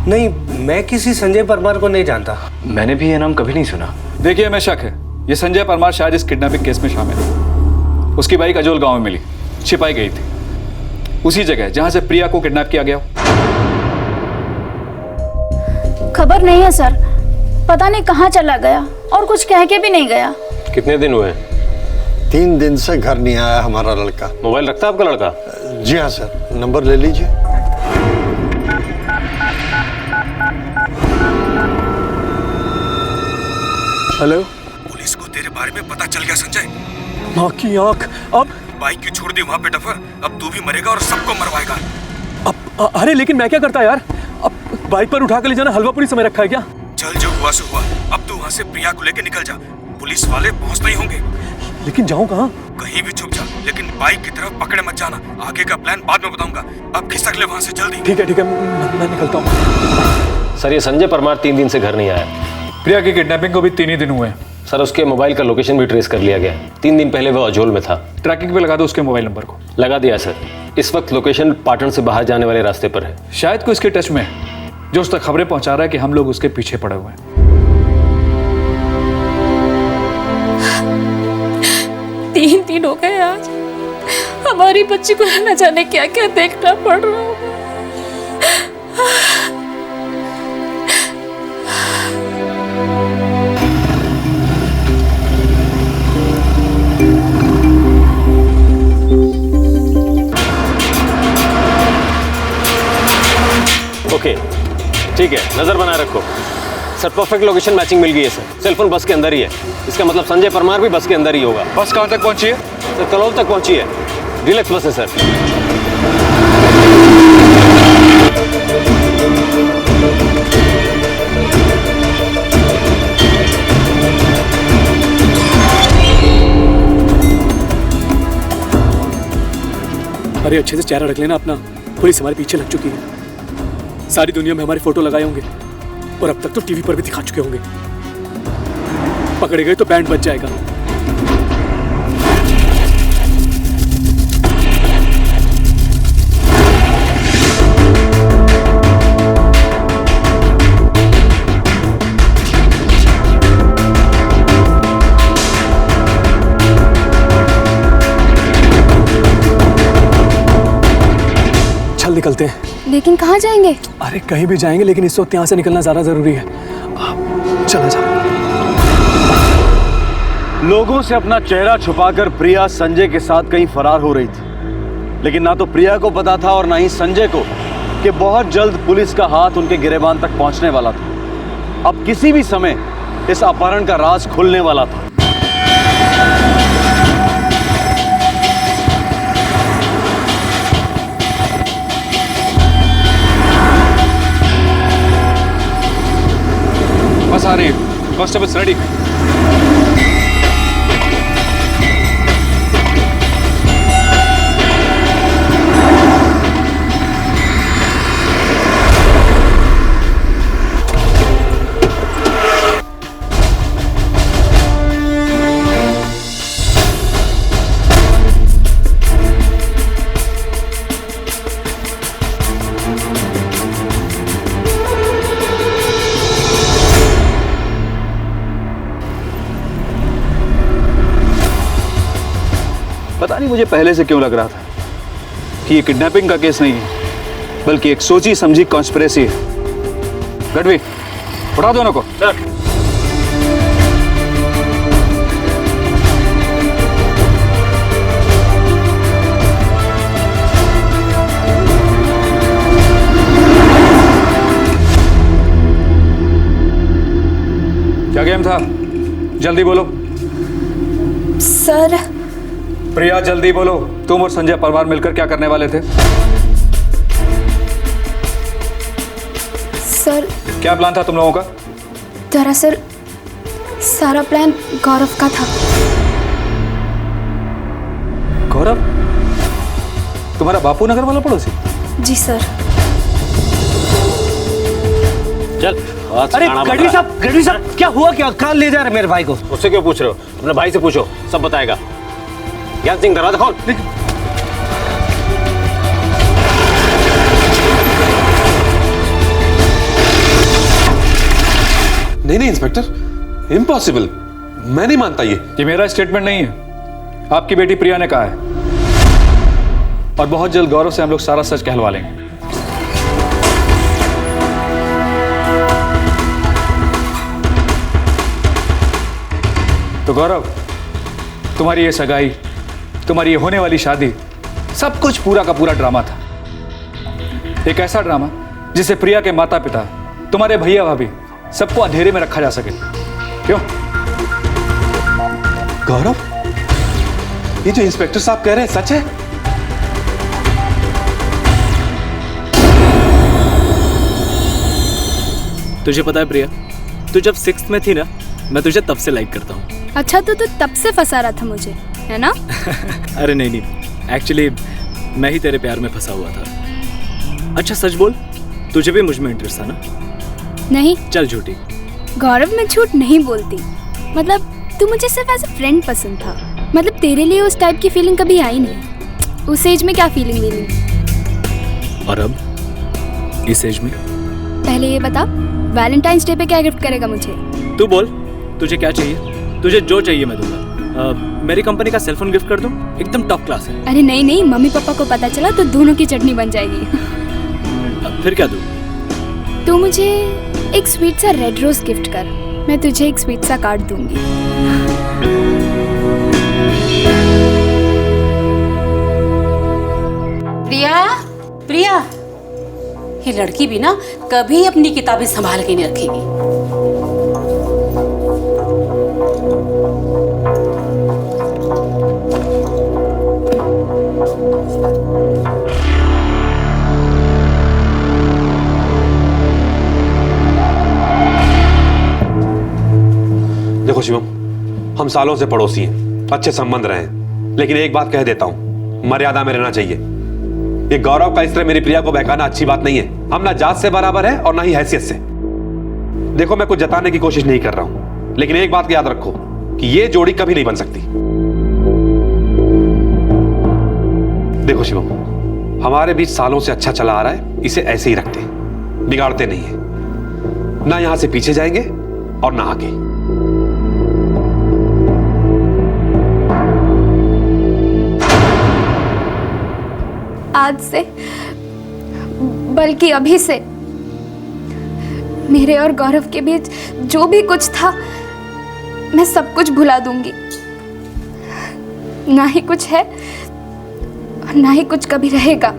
नहीं, मैं किसी संजय परमार को नहीं जानता। मैंने भी ये नाम कभी नहीं सुना। देखिए, हमें शक है ये संजय परमार शायद इस किडनैपिंग केस में शामिल है। उसकी बाइक अजोल गांव में मिली, छिपाई गई थी, उसी जगह जहां से प्रिया को किडनैप किया गया। खबर नहीं है सर, पता नहीं कहाँ चला गया और कुछ कह के भी नहीं गया। कितने दिन हुए? 3 दिन से घर नहीं आया हमारा लड़का। मोबाइल रखता है आपका लड़का? जी हाँ सर, नंबर ले लीजिए। हेलो, पुलिस को तेरे बारे में पता चल गया संजय। माँ की आंख। अब बाइक क्यों छोड़ दी वहाँ पे डफर? अब तू भी मरेगा और सबको मरवाएगा। अरे लेकिन मैं क्या करता यार? अब बाइक पर उठा कर ले जाना हलवा पूरी समय रखा है क्या? चल जो हुआ सो हुआ, अब तू वहाँ से प्रिया को लेके निकल जा। पुलिस वाले पहुँचते ही होंगे। लेकिन जाऊँ कहाँ? कहीं भी छुप जा, लेकिन बाइक की तरफ पकड़े मत जाना। आगे का प्लान बाद में बताऊंगा। अब खिसक ले वहाँ से जल्दी। ठीक है, मैं निकलता हूँ। सर, ये संजय परमार 3 दिन से घर नहीं आया। प्रिया की किडनैपिंग को भी 3 ही दिन हुए हैं। सर, उसके मोबाइल का लोकेशन भी ट्रेस कर लिया गया। 3 दिन पहले वो अजोल में था। ट्रैकिंग पे लगा दो उसके मोबाइल नंबर को। लगा दिया सर। इस वक्त लोकेशन पाटन से बाहर जाने वाले रास्ते पर है। शायद कोई इसके टच में है जो उस तक खबरें पहुंचा रहा है कि हम लोग उसके पीछे पड़े हुए हैं। 3 दिन हो गए आज। हमारी बच्ची को न जाने क्या क्या देखना पड़ रहा है। ओके, ठीक है, नजर बनाए रखो। सर, परफेक्ट लोकेशन मैचिंग मिल गई है सर। सेलफोन बस के अंदर ही है। इसका मतलब संजय परमार भी बस के अंदर ही होगा। बस कहाँ तक पहुंची है? सर, कलोल तक पहुंची है। डिलक्स बस है सर। अरे अच्छे से चेहरा रख लेना अपना। पुलिस हमारे पीछे लग चुकी है। सारी दुनिया में हमारे फोटो लगाए होंगे और अब तक तो टीवी पर भी दिखा चुके होंगे। पकड़े गए तो बैंड बच जाएगा। चल निकलते हैं। लेकिन कहाँ जाएंगे? अरे कहीं भी जाएंगे, लेकिन इस वक्त यहाँ से निकलना ज्यादा जरूरी है। चला जा। लोगों से अपना चेहरा छुपाकर प्रिया संजय के साथ कहीं फरार हो रही थी, लेकिन ना तो प्रिया को पता था और ना ही संजय को कि बहुत जल्द पुलिस का हाथ उनके गिरेबान तक पहुंचने वाला था। अब किसी भी समय इस अपहरण का राज खुलने वाला था। बस आ रही है। Constables ready. पता नहीं मुझे पहले से क्यों लग रहा था कि ये किडनैपिंग का केस नहीं है, बल्कि एक सोची समझी कॉन्स्पिरेसी है। गढ़वी, उठा दोनों को। सर। क्या गेम था? जल्दी बोलो। सर। प्रिया जल्दी बोलो, तुम और संजय परमार मिलकर क्या करने वाले थे? सर, क्या प्लान था तुम लोगों का? दरअसल सारा प्लान गौरव का था। गौरव? तुम्हारा बापू नगर वाला पड़ोसी? जी सर। चल। अरे गढ़वी साहब, क्या हुआ? क्या कहाँ ले जा रहे मेरे भाई को? उससे क्यों पूछ रहे हो? अपने भाई से पूछो, सब बताएगा। ज्ञान सिंह, दरवाजा खोल। नहीं इंस्पेक्टर, इम्पॉसिबल। मैं नहीं मानता ये मेरा स्टेटमेंट नहीं है, आपकी बेटी प्रिया ने कहा है। और बहुत जल्द गौरव से हम लोग सारा सच कहलवा लेंगे। तो गौरव, तुम्हारी ये सगाई, तुम्हारी ये होने वाली शादी सब कुछ पूरा का पूरा ड्रामा था। एक ऐसा ड्रामा जिसे प्रिया के माता पिता, तुम्हारे भैया भाभी, सबको अंधेरे में रखा जा सके। क्यों? गौरव, ये जो इंस्पेक्टर साहब कह रहे हैं सच है? तुझे पता है प्रिया, तू जब 6th में थी ना, मैं तुझे तब से लाइक करता हूँ। अच्छा तो तू तब से फंसा रहा था मुझे, है ना? अरे नहीं, एक्चुअली मैं ही तेरे प्यार में फंसा हुआ था। अच्छा सच बोल, तुझे भी मुझ में इंटरेस्ट था ना? नहीं। चल झूठी। गौरव, मैं झूठ नहीं बोलती। मतलब तू मुझे सिर्फ एज अ फ्रेंड पसंद था। मतलब तेरे लिए उस टाइप की फीलिंग कभी आई नहीं। उस एज में क्या फीलिंग मिली? और अब इस एज में? पहले ये बता, वैलेंटाइंस डे पे क्या गिफ्ट करेगा मुझे? तू बोल, तुझे क्या चाहिए? तुझे जो चाहिए मैं दूंगा। मेरी कंपनी का सेलफोन गिफ्ट कर दूं? एकदम टॉप क्लास है। अरे नहीं नहीं, मम्मी पापा को पता चला तो दोनों की चटनी बन जाएगी। फिर क्या दूं? तू मुझे एक स्वीट सा रेड रोज गिफ्ट कर, मैं तुझे एक स्वीट सा कार्ड दूंगी। प्रिया, प्रिया, ये लड़की भी ना कभी अपनी किताबें संभाल के नहीं रखेगी। देखो शिवम, हम सालों से पड़ोसी हैं, अच्छे संबंध रहे हैं, लेकिन एक बात कह देता हूं, मर्यादा में रहना चाहिए। ये गौरव का इस तरह मेरी प्रिया को बहकाना अच्छी बात नहीं है। हम ना जात से बराबर है और ना ही हैसियत से। देखो, मैं कुछ जताने की कोशिश नहीं कर रहा हूं, लेकिन एक बात याद रखो कि ये जोड़ी कभी नहीं बन सकती। देखो शिवम, हमारे बीच सालों से अच्छा चला आ रहा है, इसे ऐसे ही रखते हैं, बिगाड़ते नहीं है। ना यहां से पीछे जाएंगे और ना आगे। आज से, बल्कि अभी से, मेरे और गौरव के बीच जो भी कुछ था मैं सब कुछ भुला दूंगी। ना ही कुछ है और ना ही कुछ कभी रहेगा।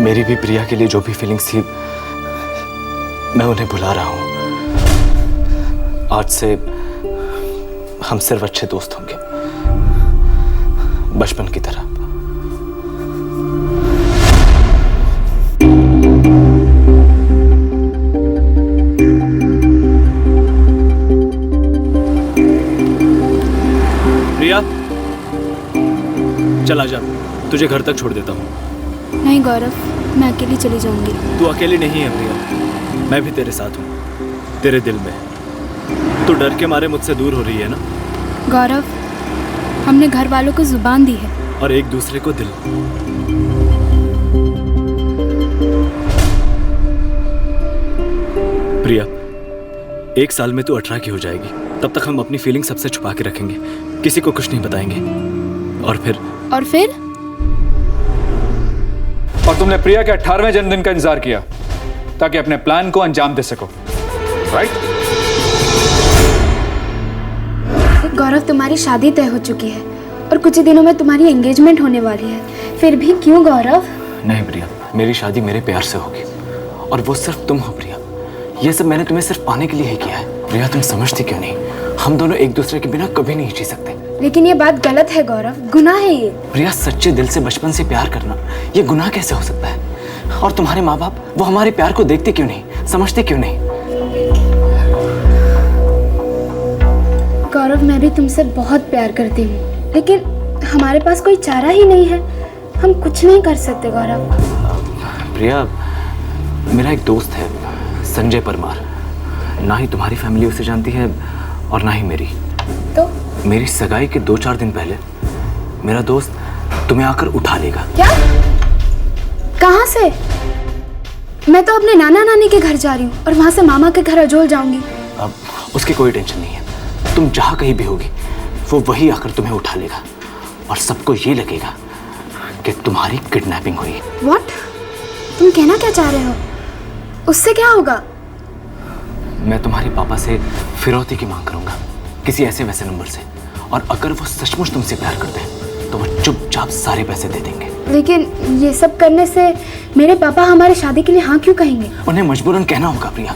मेरी भी प्रिया के लिए जो भी फीलिंग्स थी मैं उन्हें भुला रहा हूं। आज से हम सिर्फ अच्छे दोस्त होंगे, बचपन की तरह। प्रिया, चल आजा, तुझे घर तक छोड़ देता हूँ। नहीं गौरव, मैं अकेली चली जाऊंगी। तू अकेली नहीं है प्रिया, मैं भी तेरे साथ हूँ, तेरे दिल में। तू डर के मारे मुझसे दूर हो रही है ना? गौरव, हमने घर वालों को जुबान दी है और एक दूसरे को दिल। प्रिया, 1 साल में तू 18 की हो जाएगी। तब तक हम अपनी फीलिंग सबसे छुपा के रखेंगे, किसी को कुछ नहीं बताएंगे। और फिर और तुमने प्रिया के 18वें जन्मदिन का इंतजार किया ताकि अपने प्लान को अंजाम दे सको, राइट? गौरव, तुम्हारी शादी तय हो चुकी है और कुछ ही दिनों में तुम्हारी एंगेजमेंट होने वाली है। फिर भी क्यों गौरव? नहीं प्रिया, मेरी शादी मेरे प्यार से होगी और वो सिर्फ तुम हो प्रिया। ये सब मैंने तुम्हें सिर्फ पाने के लिए ही किया है। प्रिया, तुम समझती क्यों नहीं? हम दोनों एक दूसरे के बिना कभी नहीं जी सकते। लेकिन ये बात गलत है गौरव, गुनाह है ये। प्रिया, सच्चे दिल से बचपन से प्यार करना ये गुनाह कैसे हो सकता है? और तुम्हारे माँ बाप, वो हमारे प्यार को देखते क्यों नहीं, समझते क्यों नहीं? गौरव, मैं भी तुमसे बहुत प्यार करती हूँ, लेकिन हमारे पास कोई चारा ही नहीं है। हम कुछ नहीं कर सकते गौरव। प्रिया, मेरा एक दोस्त है संजय परमार, ना ही तुम्हारी फैमिली उसे जानती है और ना ही मेरी। तो मेरी सगाई के 2-4 दिन पहले मेरा दोस्त तुम्हें आकर उठा लेगा। क्या? कहाँ से? मैं तो अपने नाना नानी के घर जा रही हूँ और वहाँ से मामा के घर अजोल जाऊंगी। अब उसकी कोई टेंशन नहीं है, तुम जहाँ कहीं भी होगी वो वही आकर तुम्हें उठा लेगा और सबको ये लगेगा कि तुम्हारी किडनैपिंग हुई। What? तुम कहना क्या चाह रहे हो? उससे क्या होगा? मैं तुम्हारे पापा से फिरौती की मांग करूंगा, किसी ऐसे वैसे नंबर से, और अगर वो सचमुच तुमसे प्यार करते हैं तो वो चुपचाप सारे पैसे दे देंगे। लेकिन ये सब करने से मेरे पापा हमारे शादी के लिए हाँ क्यों कहेंगे? उन्हें मजबूरन कहना होगा प्रिया।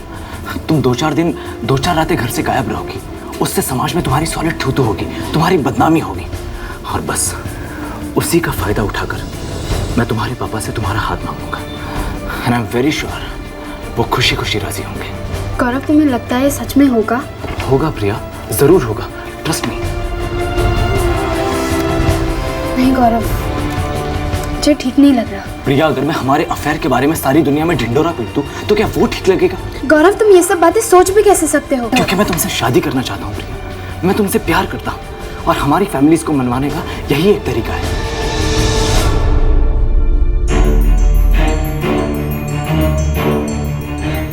तुम 2-4 रातें घर से गायब रहोगी, उससे समाज में तुम्हारी सॉलिड थूतू होगी, तुम्हारी बदनामी होगी, और बस उसी का फायदा उठाकर मैं तुम्हारे पापा से तुम्हारा हाथ मांगूंगा। And I am very sure वो खुशी खुशी राजी होंगे। गौरव, तुम्हें लगता है सच में होगा? होगा प्रिया, जरूर होगा, ट्रस्ट मी। नहीं गौरव, मुझे ठीक नहीं लग रहा। प्रिया, अगर मैं हमारे अफेयर के बारे में सारी दुनिया में ढिंडोरा पीट दूं तो क्या वो ठीक लगेगा? गौरव, तुम ये सब बातें सोच भी कैसे सकते हो? क्योंकि मैं तुमसे शादी करना चाहता हूँ प्रिया, मैं तुमसे प्यार करता हूँ और हमारी फैमिलीज को मनवाने का यही एक तरीका है।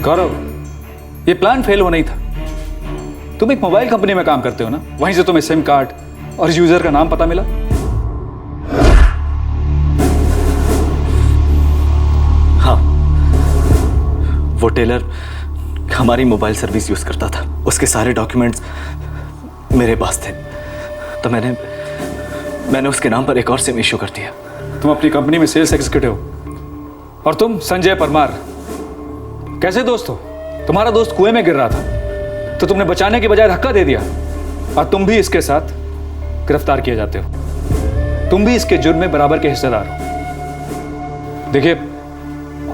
गौरव, ये प्लान फेल होना ही था। तुम एक मोबाइल कंपनी में काम करते हो ना, वहीं से तुम्हें सिम कार्ड और यूजर का नाम पता मिला। हाँ, वो टेलर हमारी मोबाइल सर्विस यूज करता था, उसके सारे डॉक्यूमेंट्स मेरे पास थे, तो मैंने उसके नाम पर एक और सिम इश्यू कर दिया। तुम अपनी कंपनी में सेल्स एग्जीक्यूटिव हो और तुम संजय परमार कैसे दोस्त हो? तुम्हारा दोस्त कुएं में गिर रहा था तो तुमने बचाने के बजाय धक्का दे दिया, और तुम भी इसके साथ गिरफ्तार किए जाते हो। तुम भी इसके जुर्म में बराबर के हिस्सेदार हो। देखिए,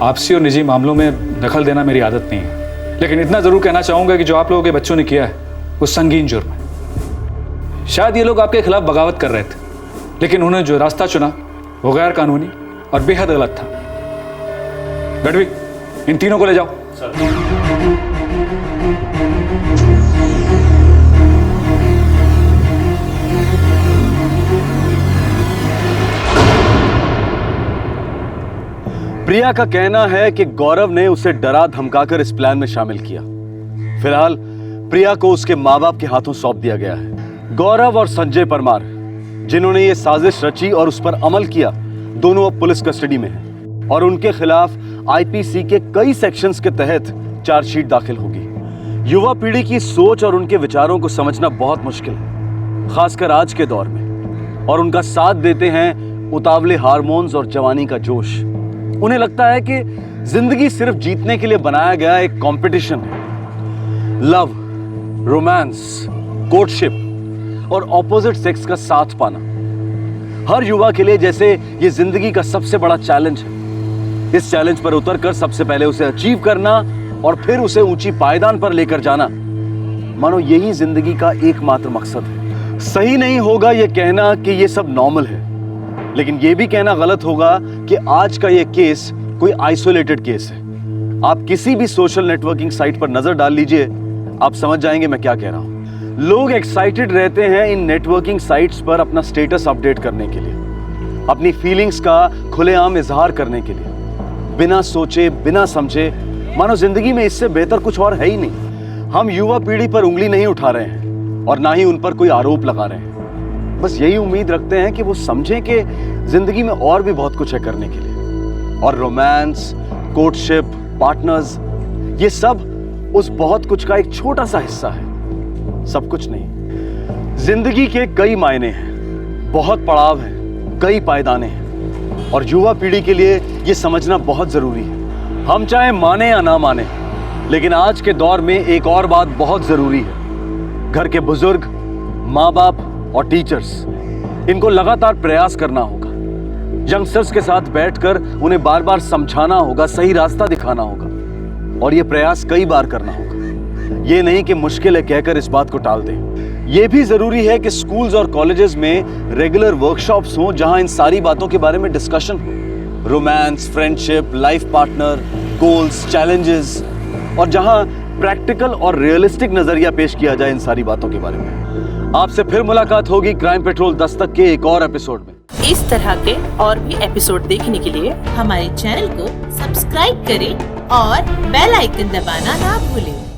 आपसी और निजी मामलों में दखल देना मेरी आदत नहीं है, लेकिन इतना जरूर कहना चाहूंगा कि जो आप लोगों के बच्चों ने किया है वो संगीन जुर्म है। शायद ये लोग आपके खिलाफ बगावत कर रहे थे, लेकिन उन्होंने जो रास्ता चुना वो गैर कानूनी और बेहद गलत था। गढ़वी, इन तीनों को ले जाओ। प्रिया का कहना है कि गौरव ने उसे डरा धमकाकर इस प्लान में शामिल किया। फिलहाल प्रिया को उसके माँ बाप के हाथों सौंप दिया गया है। गौरव और संजय परमार, जिन्होंने ये साजिश रची और उस पर अमल किया, दोनों अब पुलिस कस्टडी में हैं और उनके खिलाफ आईपीसी के कई सेक्शंस के तहत चार्जशीट दाखिल होगी। युवा पीढ़ी की सोच और उनके विचारों को समझना बहुत मुश्किल है, खासकर आज के दौर में, और उनका साथ देते हैं उतावले हार्मोन्स और जवानी का जोश। उन्हें लगता है कि जिंदगी सिर्फ जीतने के लिए बनाया गया एक कंपटीशन है। लव, रोमांस, कोर्टशिप और ऑपोजिट सेक्स का साथ पाना हर युवा के लिए जैसे ये जिंदगी का सबसे बड़ा चैलेंज है। इस चैलेंज पर उतरकर सबसे पहले उसे अचीव करना और फिर उसे ऊंची पायदान पर लेकर जाना, मानो यही जिंदगी का एकमात्र मकसद है। सही नहीं होगा ये कहना कि ये सब नॉर्मल है, लेकिन ये भी कहना गलत होगा कि आज का ये केस कोई आइसोलेटेड केस है। आप किसी भी सोशल नेटवर्किंग साइट पर नजर डाल लीजिए, आप समझ जाएंगे मैं क्या कह रहा हूं। लोग एक्साइटेड रहते हैं इन नेटवर्किंग साइट्स पर अपना स्टेटस अपडेट करने के लिए, अपनी फीलिंग्स का खुलेआम इजहार करने के लिए, बिना सोचे बिना समझे, मानो जिंदगी में इससे बेहतर कुछ और है ही नहीं। हम युवा पीढ़ी पर उंगली नहीं उठा रहे हैं और ना ही उन पर कोई आरोप लगा रहे हैं, बस यही उम्मीद रखते हैं कि वो समझें कि जिंदगी में और भी बहुत कुछ है करने के लिए। और रोमांस, कोर्टशिप, पार्टनर्स, ये सब उस बहुत कुछ का एक छोटा सा हिस्सा है, सब कुछ नहीं। जिंदगी के कई मायने हैं, बहुत पड़ाव हैं, कई पायदाने हैं, और युवा पीढ़ी के लिए ये समझना बहुत जरूरी है। हम चाहे माने या ना माने, लेकिन आज के दौर में एक और बात बहुत जरूरी है। घर के बुजुर्ग, माँ बाप और टीचर्स, इनको लगातार प्रयास करना होगा। यंगस्टर्स के साथ बैठकर उन्हें बार बार समझाना होगा, सही रास्ता दिखाना होगा, और ये प्रयास कई बार करना होगा। ये नहीं कि मुश्किल है कहकर इस बात को टाल दें। ये भी जरूरी है कि स्कूल्स और कॉलेजेस में रेगुलर वर्कशॉप्स हों जहां इन सारी बातों के बारे में डिस्कशन हो। Romance, friendship, life partner, goals, challenges, और जहां प्रैक्टिकल और रियलिस्टिक नजरिया पेश किया जाए इन सारी बातों के बारे में। आपसे फिर मुलाकात होगी क्राइम पेट्रोल दस्तक के एक और एपिसोड में। इस तरह के और भी एपिसोड देखने के लिए हमारे चैनल को सब्सक्राइब करें और बेल आइकन दबाना ना भूलें।